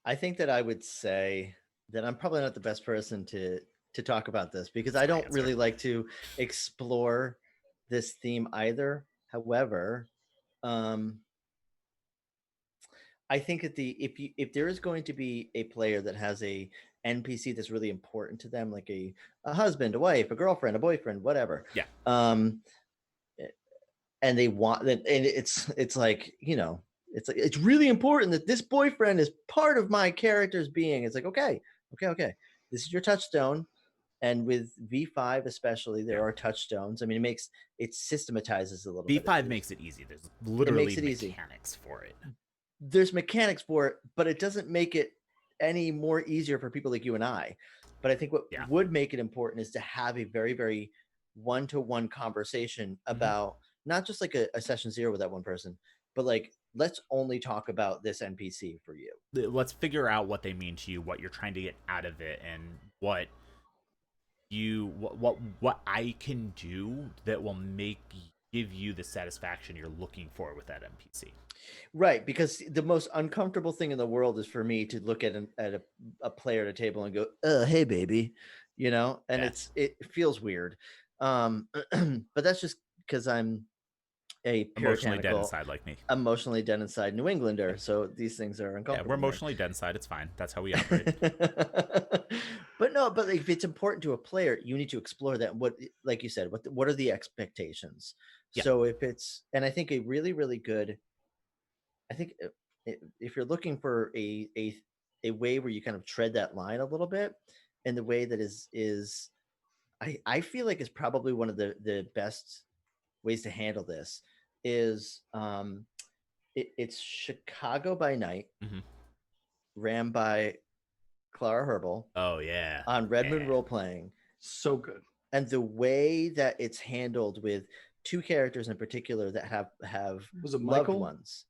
I think that I would say that I'm probably not the best person to talk about this, because I don't really like to explore this theme either. However, I think that if there is going to be a player that has a NPC that's really important to them, like a husband, a wife, a girlfriend, a boyfriend, whatever. Yeah. And they want that, and it's like, it's really important that this boyfriend is part of my character's being. It's like, okay. This is your touchstone. And with V5 especially, there are touchstones. I mean, it systematizes a little bit. V5 makes it easy. There's literally mechanics for it. there's mechanics for it, but it doesn't make it any more easier for people like you and I. But I think what would make it important is to have a very, very one-to-one conversation about not just like a session 0 with that one person, but like, let's only talk about this NPC for you. Let's figure out what they mean to you, what you're trying to get out of it, and what I can do that will give you the satisfaction you're looking for with that NPC. Right, because the most uncomfortable thing in the world is for me to look at a player at a table and go, hey baby, you know, and it feels weird. But that's just because I'm a emotionally dead inside like me. Emotionally dead inside New Englander, so these things are uncomfortable. Yeah, we're emotionally dead inside. It's fine. That's how we operate. But like, if it's important to a player, you need to explore that. What, like you said, what are the expectations? Yeah. So if it's, and I think a really, really good, I think if you're looking for a way where you kind of tread that line a little bit, and the way that is I feel like is probably one of the best ways to handle this is it's Chicago by Night, ran by Clara Herbal. Oh yeah, on Red Moon Role Playing. So good. And the way that it's handled with two characters in particular that have was it loved Michael? ones.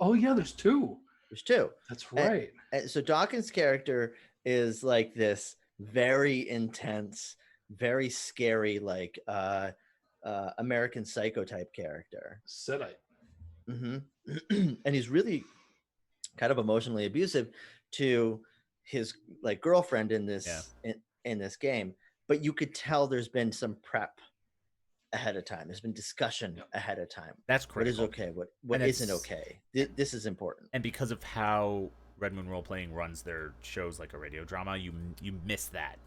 Oh yeah, there's two. There's two. That's right. And so Dawkins' character is like this very intense, very scary, like American Psycho type character. Sedite. And he's really kind of emotionally abusive to his like girlfriend in this in this game, but you could tell there's been some prep ahead of time. There's been discussion ahead of time. That's critical. What is okay? What isn't okay? This is important. And because of how Red Moon Role Playing runs their shows like a radio drama, you miss that.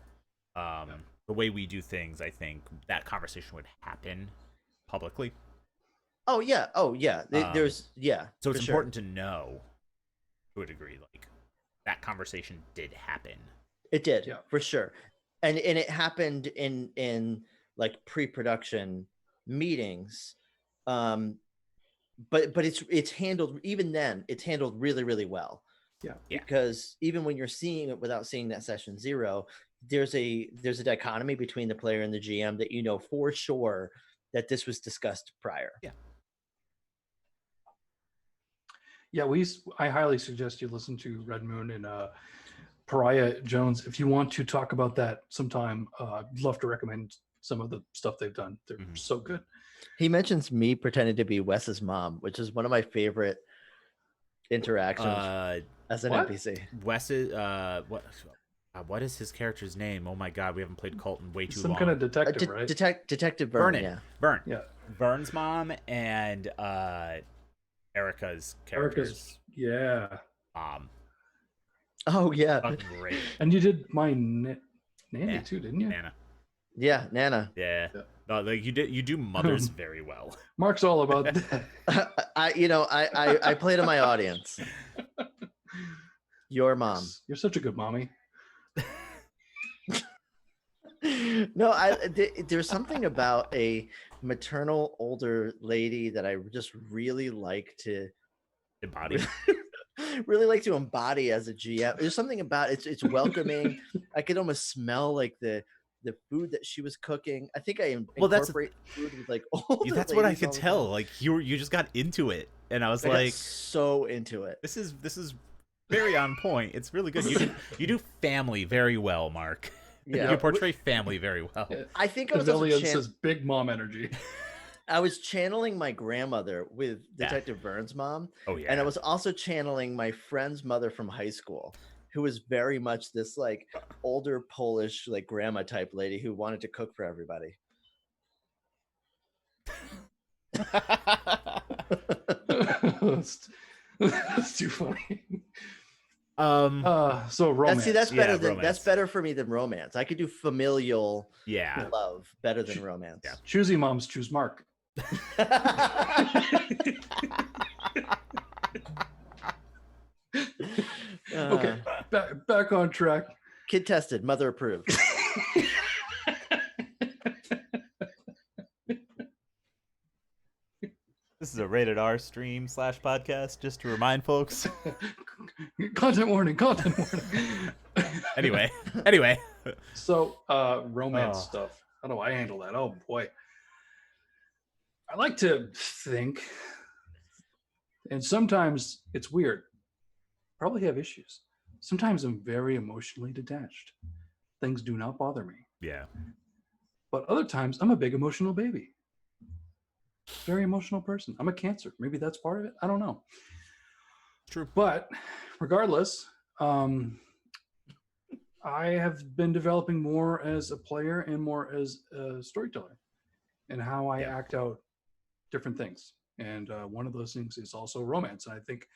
The way we do things, I think that conversation would happen publicly. Oh yeah. There's So it's important to know, to a degree, like that conversation did happen. It did, for sure, and it happened in like pre-production meetings, but it's handled, even then it's handled really, really well. Yeah. Because even when you're seeing it without seeing that session 0, there's a dichotomy between the player and the GM that you know for sure that this was discussed prior. I highly suggest you listen to Red Moon and Pariah Jones. If you want to talk about that sometime, I'd love to recommend some of the stuff they've done. They're so good. He mentions me pretending to be Wes's mom, which is one of my favorite interactions as an NPC. Wes is what is his character's name? Oh my god, we haven't played Kult in way too long. Some kind of detective, right? Detective Vern. Vern. Yeah. Vern's mom and Erica's characters. Mom. Oh yeah. Fucking great. And you did my Nanny too, didn't you? Nana. Yeah, Nana. Yeah. No, like you do mothers very well. Mark's all about that. I play to my audience. Your mom. You're such a good mommy. No, there's something about a maternal older lady that I just really like to embody. Really like to embody as a GM. There's something about it's welcoming. I could almost smell like the food that she was cooking. I think I incorporate food with like older that's what I could tell. Like you just got into it, and I was like so into it. This is very on point. It's really good. You do family very well, Mark. Yeah, you portray family very well. I think I was says big mom energy. I was channeling my grandmother with Detective Vern's mom. Oh yeah. And I was also channeling my friend's mother from high school, who was very much this like older Polish like grandma type lady who wanted to cook for everybody. That's too funny. So romance. That's better that's better for me than romance. I could do familial love better than romance. Yeah. Choosy moms choose Mark. Okay, back on track. Kid tested, mother approved. This is a rated R stream / podcast, just to remind folks. Content warning. Content warning. Anyway. So, romance stuff. How do I handle that? Oh boy. I like to think, and sometimes it's weird. Probably have issues. Sometimes I'm very emotionally detached. Things do not bother me. Yeah. But other times I'm a big emotional baby. Very emotional person. I'm a Cancer. Maybe that's part of it. I don't know. True. But regardless, I have been developing more as a player and more as a storyteller, and how I act out different things. And one of those things is also romance. And I think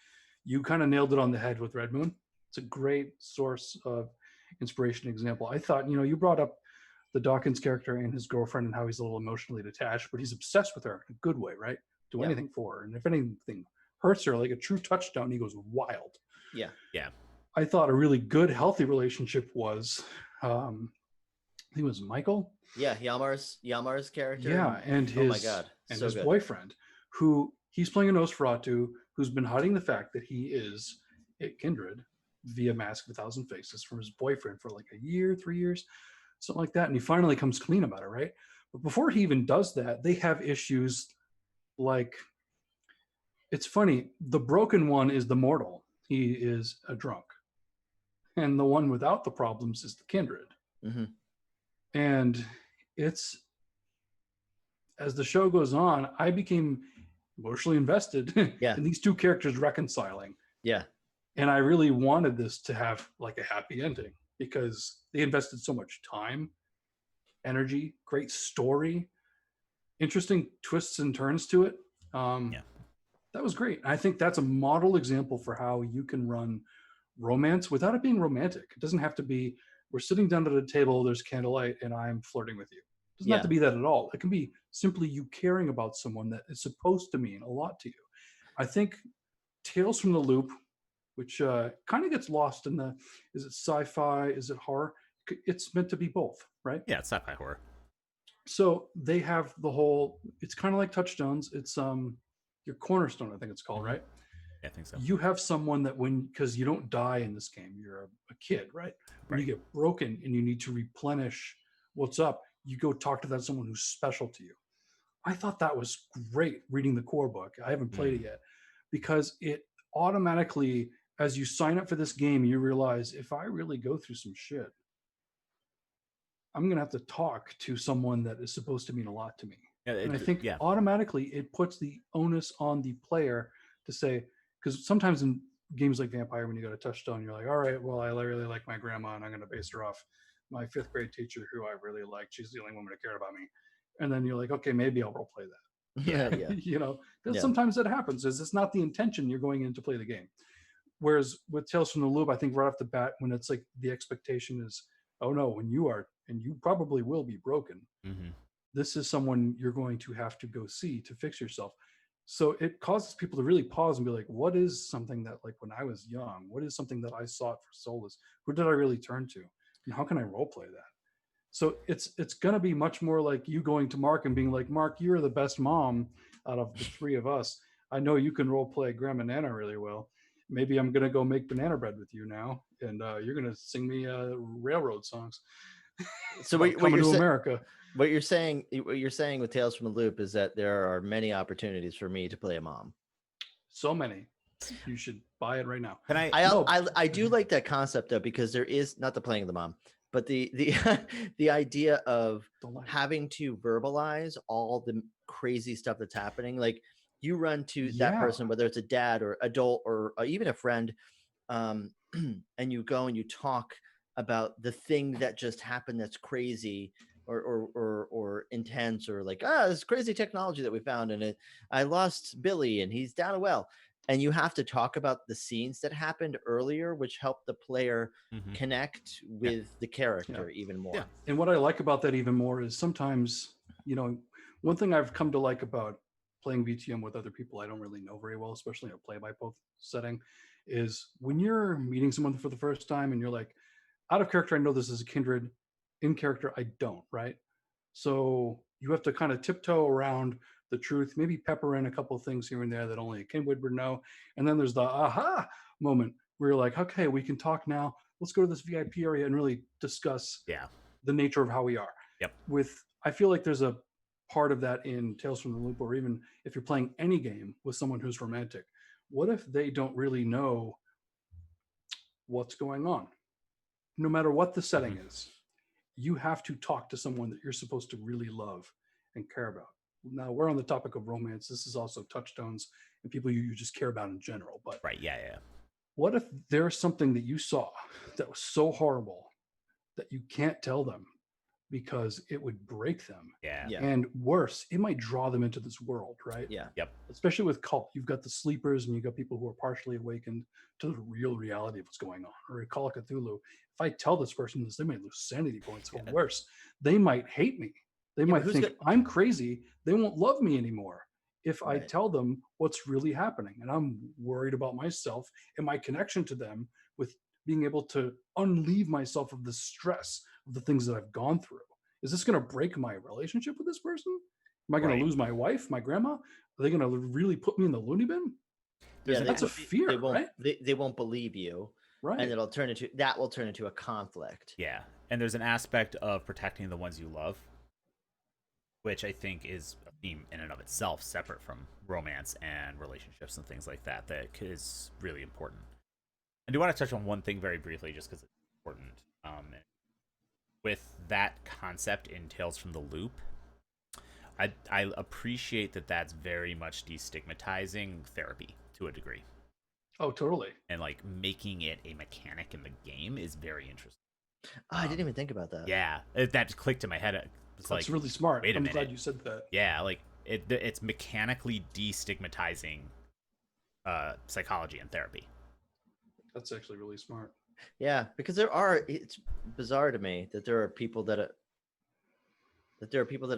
you kind of nailed it on the head with Red Moon. It's a great source of inspiration example. I thought, you brought up the Dawkins character and his girlfriend and how he's a little emotionally detached, but he's obsessed with her in a good way, right? Do anything for her. And if anything hurts her, like a true touchdown, he goes wild. Yeah. Yeah. I thought a really good, healthy relationship was, I think it was Michael. Yeah, Yamar's character. Yeah, and his, oh my God, and so his good. boyfriend, who he's playing a Nosferatu, who's been hiding the fact that he is a kindred via Mask of a Thousand Faces from his boyfriend for like a year, 3 years, something like that. And he finally comes clean about it, right? But before he even does that, they have issues like, it's funny, the broken one is the mortal. He is a drunk. And the one without the problems is the kindred. Mm-hmm. And it's, as the show goes on, I became emotionally invested in these two characters reconciling. Yeah. And I really wanted this to have like a happy ending because they invested so much time, energy, great story, interesting twists and turns to it. That was great. I think that's a model example for how you can run romance without it being romantic. It doesn't have to be, we're sitting down at a table, there's candlelight, and I'm flirting with you. It doesn't have to be that at all. It can be simply you caring about someone that is supposed to mean a lot to you. I think Tales from the Loop, which kind of gets lost in the, is it sci-fi, is it horror? It's meant to be both, right? Yeah, it's sci-fi horror. So they have the whole, it's kind of like Touchstones. It's your Cornerstone, I think it's called, right? Yeah, I think so. You have someone that because you don't die in this game, you're a kid, right? When you get broken and you need to replenish what's up, you go talk to someone who's special to you. I thought that was great reading the core book. I haven't played it yet because it automatically, as you sign up for this game, you realize if I really go through some shit, I'm going to have to talk to someone that is supposed to mean a lot to me. And I think automatically it puts the onus on the player to say, because sometimes in games like Vampire, when you go to Touchstone, you're like, all right, well, I really like my grandma and I'm going to base her off my 5th grade teacher who I really liked. She's the only woman who cared about me. And then you're like, okay, maybe I'll role play that. Yeah. Because sometimes that happens. It's not the intention you're going in to play the game. Whereas with Tales from the Loop, I think right off the bat, when it's like the expectation is, oh no, when you are, and you probably will be broken, this is someone you're going to have to go see to fix yourself. So it causes people to really pause and be like, what is something that, like, when I was young, what is something that I sought for solace? Who did I really turn to? And how can I role play that? So it's going to be much more like you going to Mark and being like, Mark, you're the best mom out of the 3 of us. I know you can role play Grandma Nana really well. Maybe I'm going to go make banana bread with you now. And you're going to sing me railroad songs. So coming to America. What you're saying with Tales from the Loop is that there are many opportunities for me to play a mom. So many. You should buy it right now. And I do like that concept though, because there is not the playing of the mom, but the the idea of having to verbalize all the crazy stuff that's happening. Like you run to that person, whether it's a dad or adult or even a friend, and you go and you talk about the thing that just happened that's crazy or intense, or like, this crazy technology that we found, and I lost Billy and he's down a well. And you have to talk about the scenes that happened earlier, which help the player connect with the character even more. Yeah. And what I like about that even more is sometimes, one thing I've come to like about playing VTM with other people I don't really know very well, especially in a play-by-both setting, is when you're meeting someone for the first time and you're like, out of character, I know this is a kindred. In character, I don't, right? So you have to kind of tiptoe around the truth, maybe pepper in a couple of things here and there that only a Kenwood would know. And then there's the aha moment where you're like, okay, we can talk now. Let's go to this VIP area and really discuss Yeah. the nature of how we are. Yep. I feel like there's a part of that in Tales from the Loop, or even if you're playing any game with someone who's romantic. What if they don't really know what's going on? No matter what the setting is, you have to talk to someone that you're supposed to really love and care about. Now, we're on the topic of romance. This is also touchstones and people you just care about in general. But Right. Yeah. Yeah. what if there's something that you saw that was so horrible that you can't tell them because it would break them? Yeah. Yeah. And worse, it might draw them into this world, right? Yeah. Yep. Especially with Cult, you've got the sleepers and you've got people who are partially awakened to the real reality of what's going on. Or in Call of Cthulhu, if I tell this person this, they might lose sanity points, or worse, they might hate me. They might think I'm crazy. They won't love me anymore if I tell them what's really happening. And I'm worried about myself and my connection to them, with being able to unleave myself of the stress of the things that I've gone through. Is this going to break my relationship with this person? Am I going to lose my wife, my grandma? Are they going to really put me in the loony bin? That's a fear, right? They won't believe you, right? And will turn into a conflict. Yeah, and there's an aspect of protecting the ones you love, which I think is a theme in and of itself, separate from romance and relationships and things like that. That is really important. I do want to touch on one thing very briefly, just because it's important. With that concept in Tales from the Loop, I appreciate that that's very much destigmatizing therapy to a degree. Oh, totally. And like making it a mechanic in the game is very interesting. Oh, I didn't even think about that. Yeah, that clicked in my head. It's That's really smart. Wait a minute. Glad you said that. Yeah, like it's mechanically destigmatizing psychology and therapy. That's actually really smart. Yeah, because it's bizarre to me that there are people that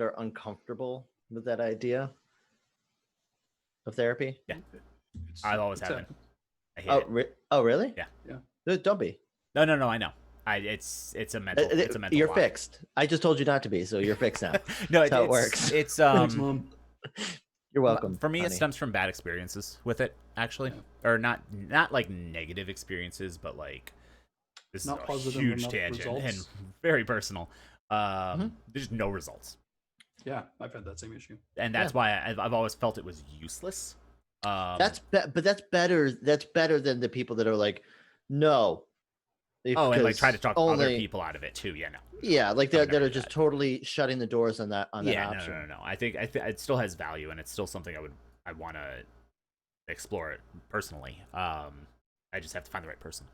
are uncomfortable with that idea of therapy. Yeah, I always have been. I hate it. Oh, really? Yeah. Don't be. No. I know. It's a mental. It's a mental. You're block. fixed. I just told you not to be, so you're fixed now. No, That's how it works. It's Thanks, Mom. You're welcome. For me, honey. It stems from bad experiences with it, actually, or not like negative experiences, but like this not is a huge tangent and very personal. There's no results. Yeah, I've had that same issue, and that's why I've always felt it was useless. But that's better. That's better than the people that are like, no. And like try to talk other people out of it too. Yeah, no. Yeah, like that are just totally shutting the doors on that option. No. I think it still has value, and it's still something I want to explore it personally. I just have to find the right person.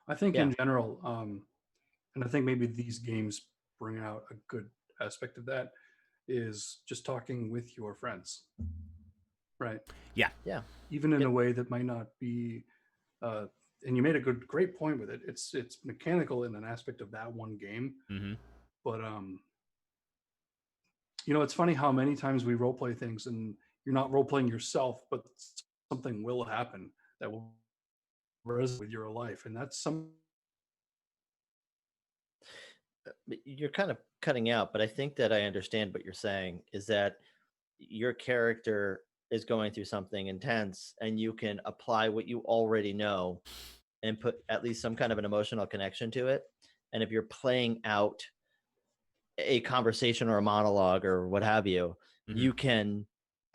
I think in general, and I think maybe these games bring out a good aspect of that, is just talking with your friends, right? Yeah. Even in a way that might not be, and you made a great point with it. It's mechanical in an aspect of that one game, but it's funny how many times we role play things and you're not role playing yourself, but something will happen that will resonate with your life, and that's some. You're kind of cutting out, but I think that I understand what you're saying, is that your character is going through something intense and you can apply what you already know and put at least some kind of an emotional connection to it. And if you're playing out a conversation or a monologue or what have you, you can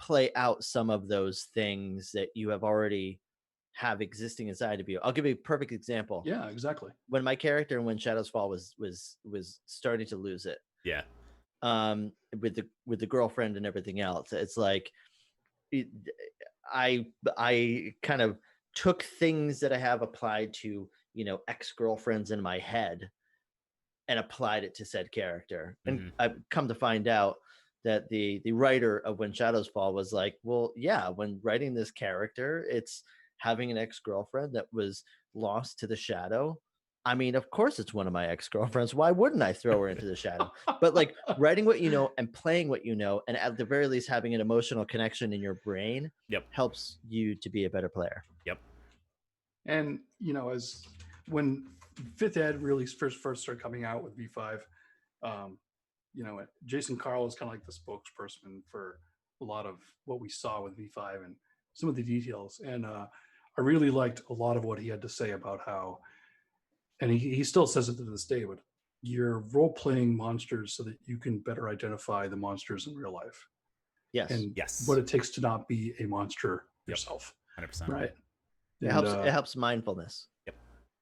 play out some of those things that you have already have existing inside of you. I'll give you a perfect example. Yeah, exactly. When my character in When Shadows Fall was starting to lose it. Yeah. With the girlfriend and everything else, it's like I kind of took things that I have applied to, ex-girlfriends in my head and applied it to said character. And I've come to find out that the writer of When Shadows Fall was like, well, yeah, when writing this character, it's having an ex-girlfriend that was lost to the shadow. I mean, of course it's one of my ex-girlfriends. Why wouldn't I throw her into the shadow? But like writing what you know and playing what you know, and at the very least having an emotional connection in your brain helps you to be a better player. Yep. And, as when 5th Ed really first started coming out with V5, Jason Carl is kind of like the spokesperson for a lot of what we saw with V5 and some of the details. And I really liked a lot of what he had to say about how, and he still says it to this day, but you're role playing monsters so that you can better identify the monsters in real life. Yes. And Yes. what it takes to not be a monster yourself. 100%. Right. It helps mindfulness. Yep.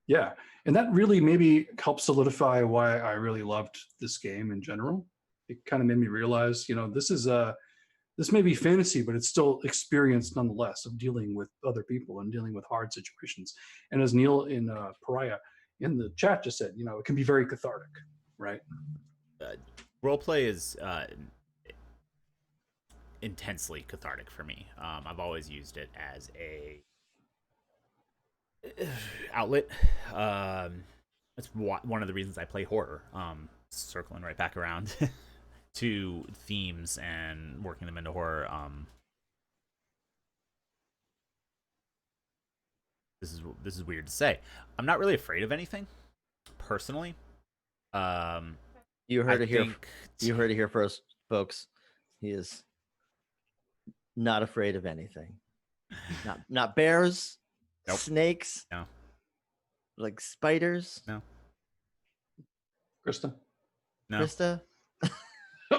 Yeah. And that really maybe helped solidify why I really loved this game in general. It kind of made me realize, this may be fantasy, but it's still experience nonetheless of dealing with other people and dealing with hard situations. And as Neil in Pariah in the chat just said, it can be very cathartic, right? Roleplay is intensely cathartic for me. I've always used it as a outlet. That's one of the reasons I play horror. Circling right back around to themes and working them into horror. This is weird to say. I'm not really afraid of anything, personally. You heard it here. You heard it here first, folks. He is not afraid of anything. Not bears, Nope. snakes, No. like spiders. No. Krista? No. Krista?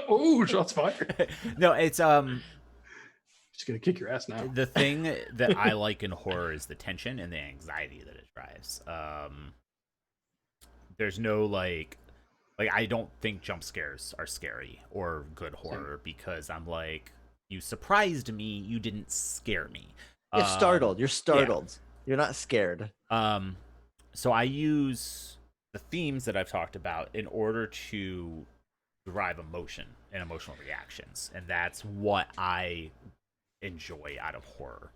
Oh, shots fired. No, it's Just gonna kick your ass now. the thing that I like in horror is the tension and the anxiety that it drives. There's no like I don't think jump scares are scary or good horror because I'm like, you surprised me, you didn't scare me. You're startled. You're startled. Yeah. You're not scared. So I use the themes that I've talked about in order to drive emotion and emotional reactions, and that's what I enjoy out of horror.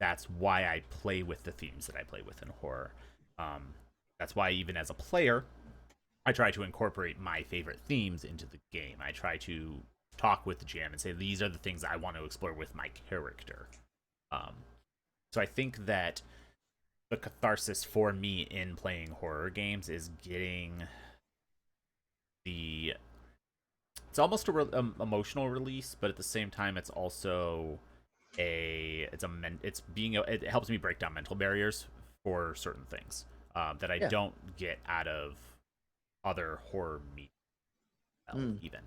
That's why I play with the themes that I play with in horror. That's why even as a player, I try to incorporate my favorite themes into the game. I try to talk with the GM and say, these are the things I want to explore with my character. So I think that the catharsis for me in playing horror games is getting it's almost a emotional release, but at the same time, it's also it helps me break down mental barriers for certain things that I don't get out of other horror media, even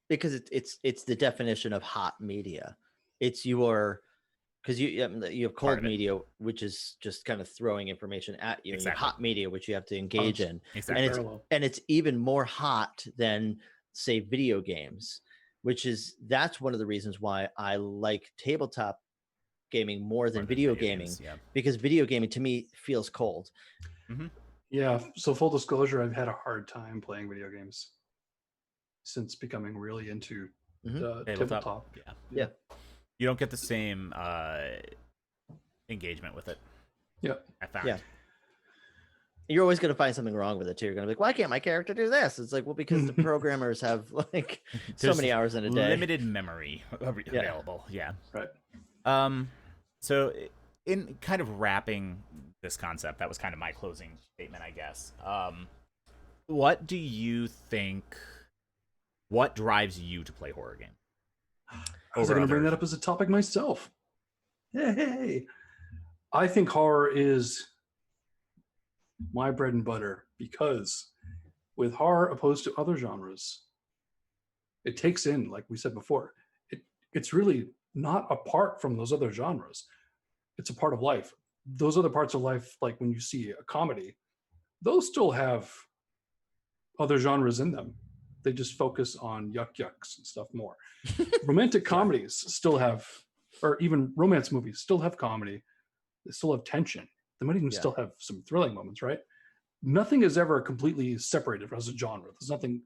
because it's the definition of hot media. It's because you have cold media, which is just kind of throwing information at you. Exactly. And you have hot media, which you have to engage in. Exactly. And it's even more hot than, say, video games, that's one of the reasons why I like tabletop gaming more than video gaming, because video gaming to me feels cold. Mm-hmm. Yeah. So full disclosure, I've had a hard time playing video games since becoming really into tabletop. Yeah. You don't get the same engagement with it. Yeah. I found. Yeah. You're always going to find something wrong with it too. You're going to be like, why can't my character do this? It's like, well, because the programmers have like so many hours in a day. Limited memory available. Yeah. Right. So in kind of wrapping this concept, that was kind of my closing statement, I guess. What do you think, what drives you to play horror game? I was going to bring that up as a topic myself. Hey, I think horror is my bread and butter because with horror opposed to other genres, it takes in, like we said before, it's really not apart from those other genres. It's a part of life. Those other parts of life, like when you see a comedy, those still have other genres in them. They just focus on yucks and stuff more. Romantic comedies still have, or even romance movies still have comedy. They still have tension. They might even still have some thrilling moments, right? Nothing is ever completely separated as a genre. There's nothing,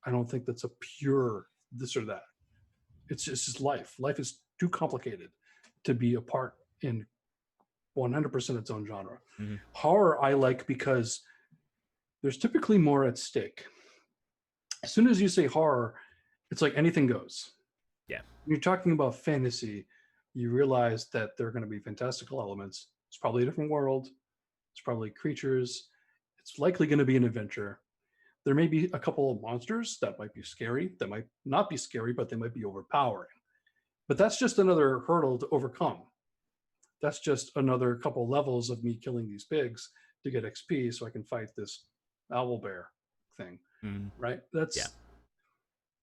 I don't think, that's a pure this or that. It's just life. Life is too complicated to be a part in 100% its own genre. Mm-hmm. Horror I like because there's typically more at stake. As soon as you say horror, it's like anything goes. Yeah. When you're talking about fantasy, you realize that there are going to be fantastical elements. It's probably a different world. It's probably creatures. It's likely going to be an adventure. There may be a couple of monsters that might be scary, that might not be scary, but they might be overpowering. But that's just another hurdle to overcome. That's just another couple levels of me killing these pigs to get XP so I can fight this owl bear thing. Right?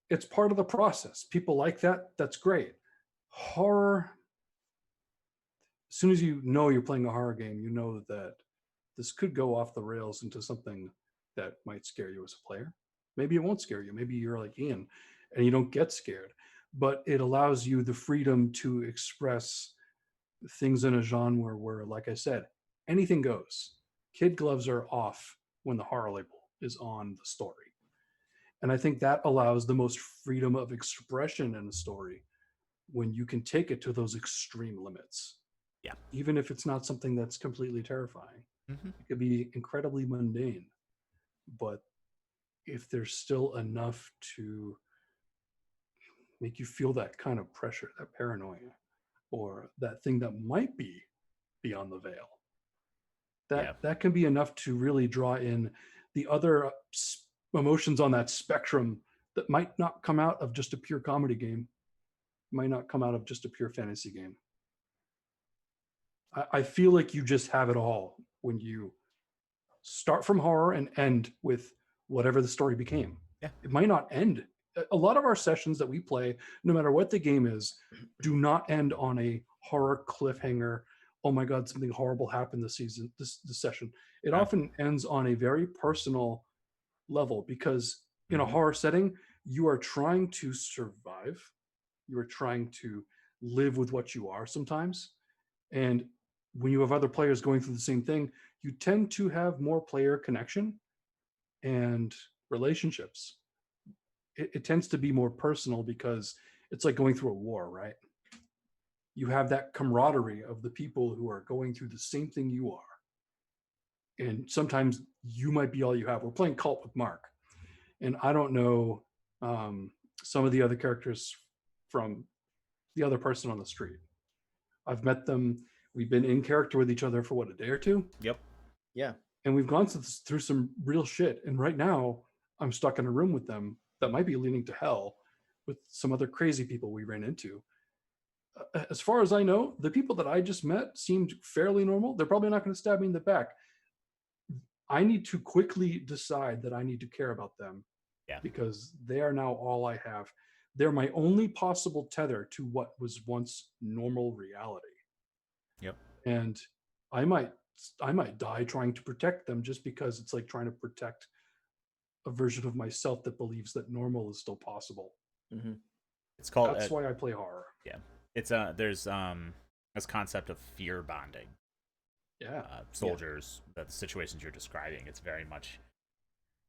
It's part of the process. People like that. That's great. Horror, as soon as you know you're playing a horror game, you know that this could go off the rails into something that might scare you as a player. Maybe it won't scare you. Maybe you're like Ian and you don't get scared, but it allows you the freedom to express things in a genre where, like I said, anything goes. Kid gloves are off when the horror label is on the story. And I think that allows the most freedom of expression in a story when you can take it to those extreme limits. Yeah. Even if it's not something that's completely terrifying. Mm-hmm. It could be incredibly mundane. But if there's still enough to make you feel that kind of pressure, that paranoia, or that thing that might be beyond the veil, that can be enough to really draw in the other emotions on that spectrum that might not come out of just a pure comedy game, might not come out of just a pure fantasy game. I feel like you just have it all when you start from horror and end with whatever the story became. Yeah. It might not end. A lot of our sessions that we play, no matter what the game is, do not end on a horror cliffhanger. Oh my God, something horrible happened this session. It often ends on a very personal level because in a horror setting, you are trying to survive. You are trying to live with what you are sometimes. And when you have other players going through the same thing, you tend to have more player connection and relationships. It tends to be more personal because it's like going through a war, right? You have that camaraderie of the people who are going through the same thing you are. And sometimes you might be all you have. We're playing Cult with Mark. And I don't know some of the other characters from the other person on the street. I've met them. We've been in character with each other for what, a day or two? Yep. Yeah. And we've gone through some real shit. And right now I'm stuck in a room with them that might be leading to hell with some other crazy people we ran into. As far as I know, the people that I just met seemed fairly normal. They're probably not going to stab me in the back. I need to quickly decide that I need to care about them because they are now all I have. They're my only possible tether to what was once normal reality. Yep. And I might die trying to protect them just because it's like trying to protect a version of myself that believes that normal is still possible. Mm-hmm. It's called. That's why I play horror. Yeah. It's there's this concept of fear bonding. Yeah. Soldiers, the situations you're describing, it's very much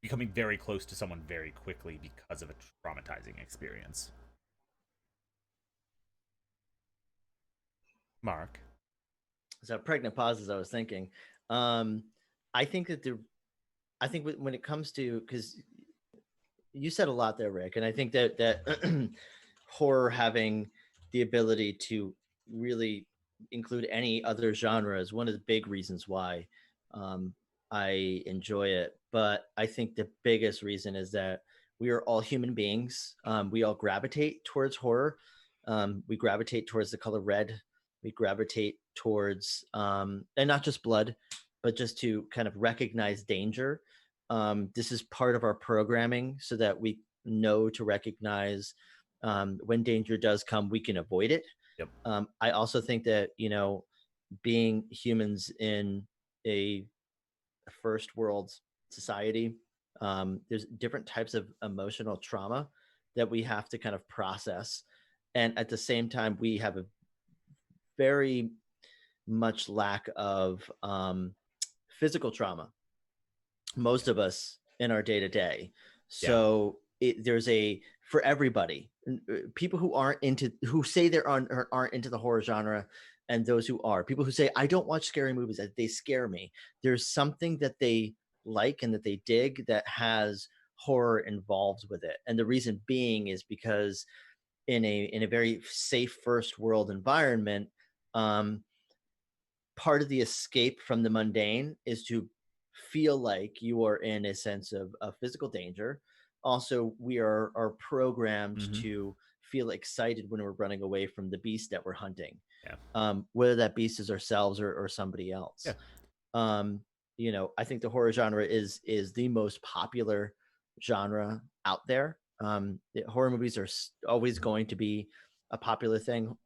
becoming very close to someone very quickly because of a traumatizing experience. Mark. So pregnant pauses. I was thinking. I think that when it comes to, because you said a lot there, Rick, and I think that horror having the ability to really include any other genre is one of the big reasons why I enjoy it. But I think the biggest reason is that we are all human beings. We all gravitate towards horror. We gravitate towards the color red. We gravitate towards, and not just blood, but just to kind of recognize danger. This is part of our programming so that we know to recognize when danger does come, we can avoid it. Yep. I also think that, being humans in a first world society, there's different types of emotional trauma that we have to kind of process. And at the same time, we have a very much lack of physical trauma, most of us in our day to day. So there's for everybody, people who say they aren't into the horror genre, and those who are, people who say, I don't watch scary movies, they scare me. There's something that they like and that they dig that has horror involved with it. And the reason being is because in a very safe first world environment, part of the escape from the mundane is to feel like you are in a sense of physical danger. Also, we are programmed to feel excited when we're running away from the beast that we're hunting. Yeah. Whether that beast is ourselves or somebody else. Yeah. I think the horror genre is the most popular genre out there. Horror movies are always going to be a popular thing.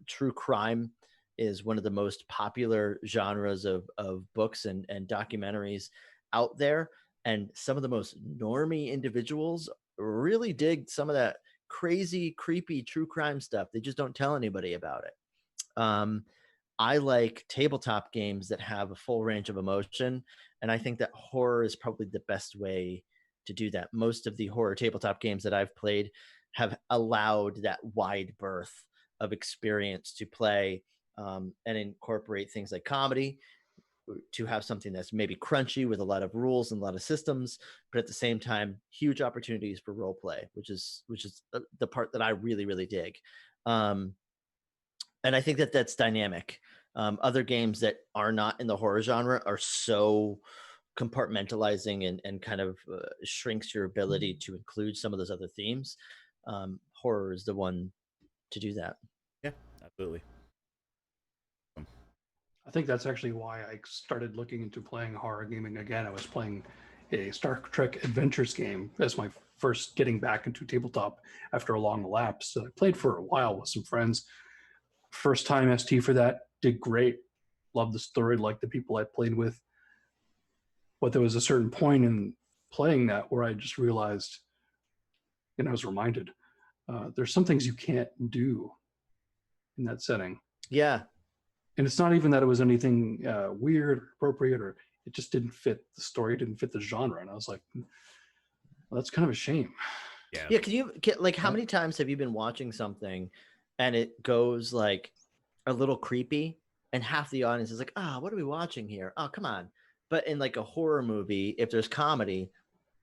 True crime is one of the most popular genres of books and documentaries out there. And some of the most normie individuals really dig some of that crazy, creepy true crime stuff. They just don't tell anybody about it. I like tabletop games that have a full range of emotion. And I think that horror is probably the best way to do that. Most of the horror tabletop games that I've played have allowed that wide berth of experience to play and incorporate things like comedy, to have something that's maybe crunchy with a lot of rules and a lot of systems, but at the same time, huge opportunities for role play, which is the part that I really, really dig. And I think that that's dynamic. Other games that are not in the horror genre are so compartmentalizing and kind of shrinks your ability to include some of those other themes. Horror is the one to do that. Yeah, absolutely. I think that's actually why I started looking into playing horror gaming again. I was playing a Star Trek Adventures game as my first getting back into tabletop after a long lapse. So I played for a while with some friends. First time ST for that, did great. Loved the story, liked the people I played with. But there was a certain point in playing that where I just realized, and I was reminded, there's some things you can't do in that setting. Yeah. And it's not even that it was anything weird or appropriate, or it just didn't fit the story, didn't fit the genre. And I was like, well, that's kind of a shame. Yeah. Can you how many times have you been watching something and it goes like a little creepy and half the audience is like, what are we watching here? Oh, come on. But in like a horror movie, if there's comedy,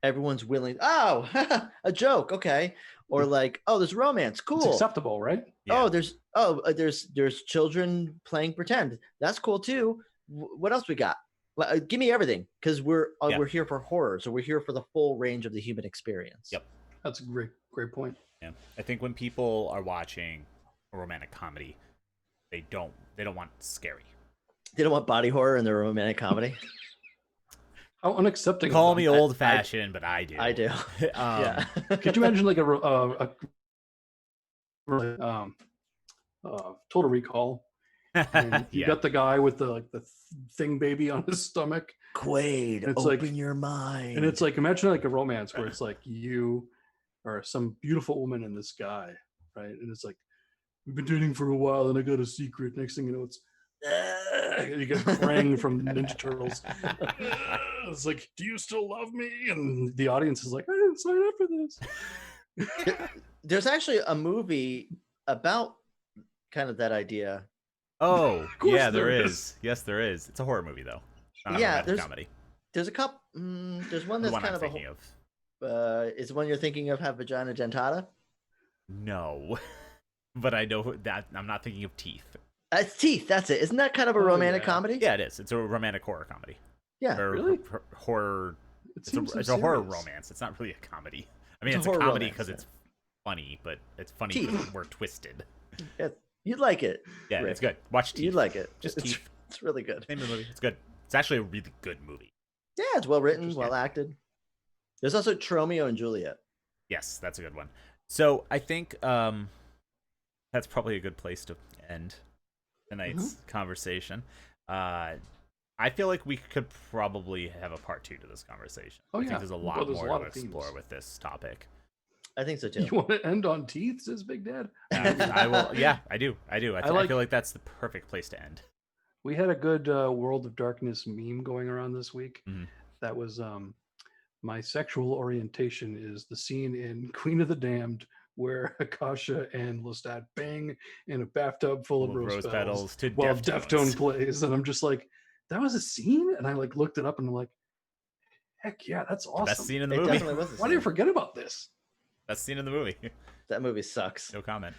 everyone's willing, a joke. Okay. Or like, there's romance. Cool. It's acceptable, right? Yeah. There's children playing pretend. That's cool too. What else we got? Give me everything, because we're here for horror, so we're here for the full range of the human experience. Yep, that's a great point. Yeah, I think when people are watching a romantic comedy, they don't want scary. They don't want body horror in their romantic comedy. How unaccepting! Call me old fashioned, but I do. I do. Yeah. Could you imagine like Total Recall? And you got the guy with the thing baby on his stomach. Quaid, open your mind. And it's like, imagine like a romance where it's like you are some beautiful woman and this guy, right? And it's like, we've been dating for a while and I got a secret. Next thing you know, it's you get Krang from Ninja Turtles. It's like, do you still love me? And the audience is like, I didn't sign up for this. There's actually a movie about kind of that idea. Oh, yeah, there is. Yes, there is. It's a horror movie, though. Not a comedy. There's a couple. There's one that's kind of thinking of. Is the one you're thinking of have vagina dentata? No, but I know that I'm not thinking of Teeth. It's Teeth. That's it. Isn't that kind of a romantic comedy? Yeah, it is. It's a romantic horror comedy. Yeah, really. Horror. It's a horror romance. It's not really a comedy. I mean, it's a comedy because it's funny, but it's funny because we're twisted. Yeah. You'd like it. Yeah, Rick. It's good. Watch Teeth. You'd like it. Just Teeth. It's really good. Name of the movie. It's good. It's actually a really good movie. Yeah, it's well written, well acted. There's also Romeo and Juliet. Yes, that's a good one. So I think that's probably a good place to end tonight's conversation. I feel like we could probably have a part 2 to this conversation. I think there's a lot more to explore with this topic. I think so too. You want to end on Teeth, says Big Dad? I will. Yeah, I do. I feel like that's the perfect place to end. We had a good World of Darkness meme going around this week. Mm-hmm. That was my sexual orientation is the scene in Queen of the Damned where Akasha and Lestat bang in a bathtub full of rose petals to while Deftone plays, and I'm just like, that was a scene, and I like looked it up and I'm like, heck yeah, that's awesome. Best scene in the movie. Why do you forget about this? Best scene in the movie. That movie sucks. No comment.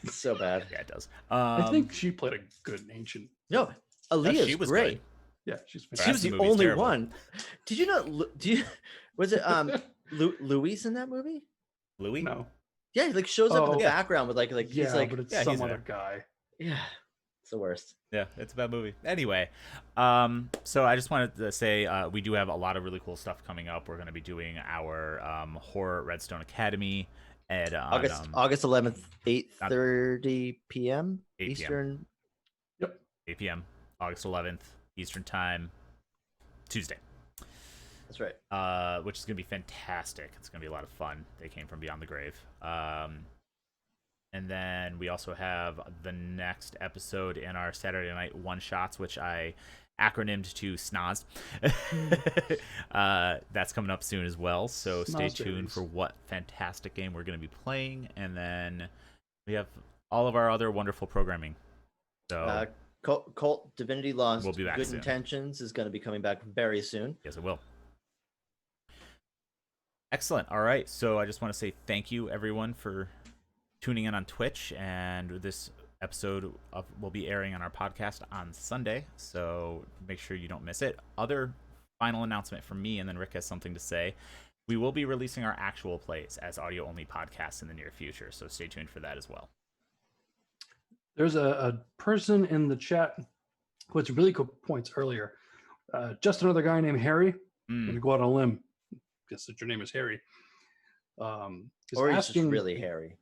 It's so bad. Yeah, it does. I think she played a good ancient. No, Aaliyah's great. Good. Yeah, she was the only one. Did you not? Was it Louis in that movie? Louis? No. Yeah, he like shows up in the Oh, background with like yeah, he's like but it's yeah, some he's other there. guy. yeah, it's the worst. Yeah, it's a bad movie. Anyway, so I just wanted to say we do have a lot of really cool stuff coming up. We're going to be doing our horror Redstone Academy at August 11th, 8:30 p.m. 8 p.m. Eastern. Yep. 8 p.m. August 11th Eastern Time, Tuesday. That's right. Which is going to be fantastic. It's going to be a lot of fun. They came from beyond the grave. And then we also have the next episode in our Saturday night one-shots, which I acronymed to SNOZ. That's coming up soon as well, so stay tuned for what fantastic game we're going to be playing. And then we have all of our other wonderful programming. So Cult Divinity Lost we'll be back Good soon. Intentions is going to be coming back very soon. Yes, it will. Excellent. All right, so I just want to say thank you, everyone, for tuning in on Twitch, and this episode will be airing on our podcast on Sunday, so make sure you don't miss it. Other final announcement from me, and then Rick has something to say. We will be releasing our actual plays as audio-only podcasts in the near future, so stay tuned for that as well. There's a person in the chat who had some really cool points earlier. Just another guy named Harry. I'm going to go out on a limb. Guess that your name is Harry. Or he's just really hairy.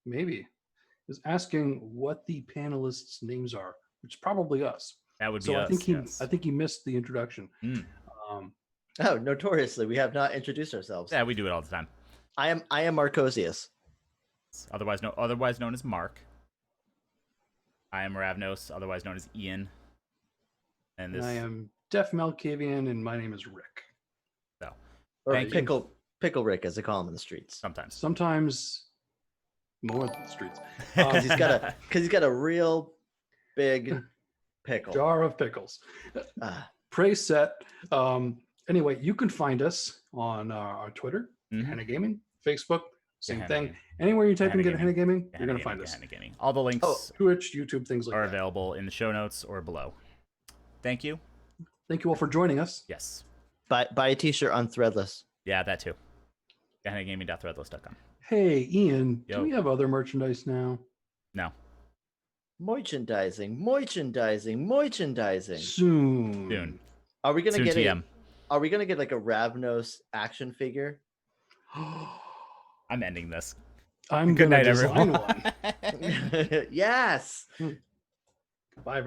Maybe. Is asking what the panelists' names are, which is probably us. That would be so us. I think he missed the introduction. Notoriously, we have not introduced ourselves. Yeah, we do it all the time. I am Marcosius. Otherwise known as Mark. I am Ravnos, otherwise known as Ian. And I am Def Malkavian, and my name is Rick. So, or Pickle Rick, as they call him in the streets. Sometimes more than the streets. Because he's got a real big pickle. Jar of pickles. Praise set. Anyway, you can find us on our Twitter, Gehenna Gaming, Facebook, same Gehenna thing. Gaming. Anywhere you type in Gehenna Gehenna Gaming, Gehenna you're going to Gaming, find us. Gehenna Gaming. All the links Twitch, YouTube, things like are that available in the show notes or below. Thank you. Thank you all for joining us. Yes. Buy a t-shirt on Threadless. Yeah, that too. GehennaGaming.threadless.com. Hey, Ian, Yo. do we have other merchandise now? No. Merchandising. Soon. Are we gonna Soon get TM. Are we gonna get like a Ravnos action figure? I'm ending this. I'm Good gonna night, design everyone. one. Yes. Bye.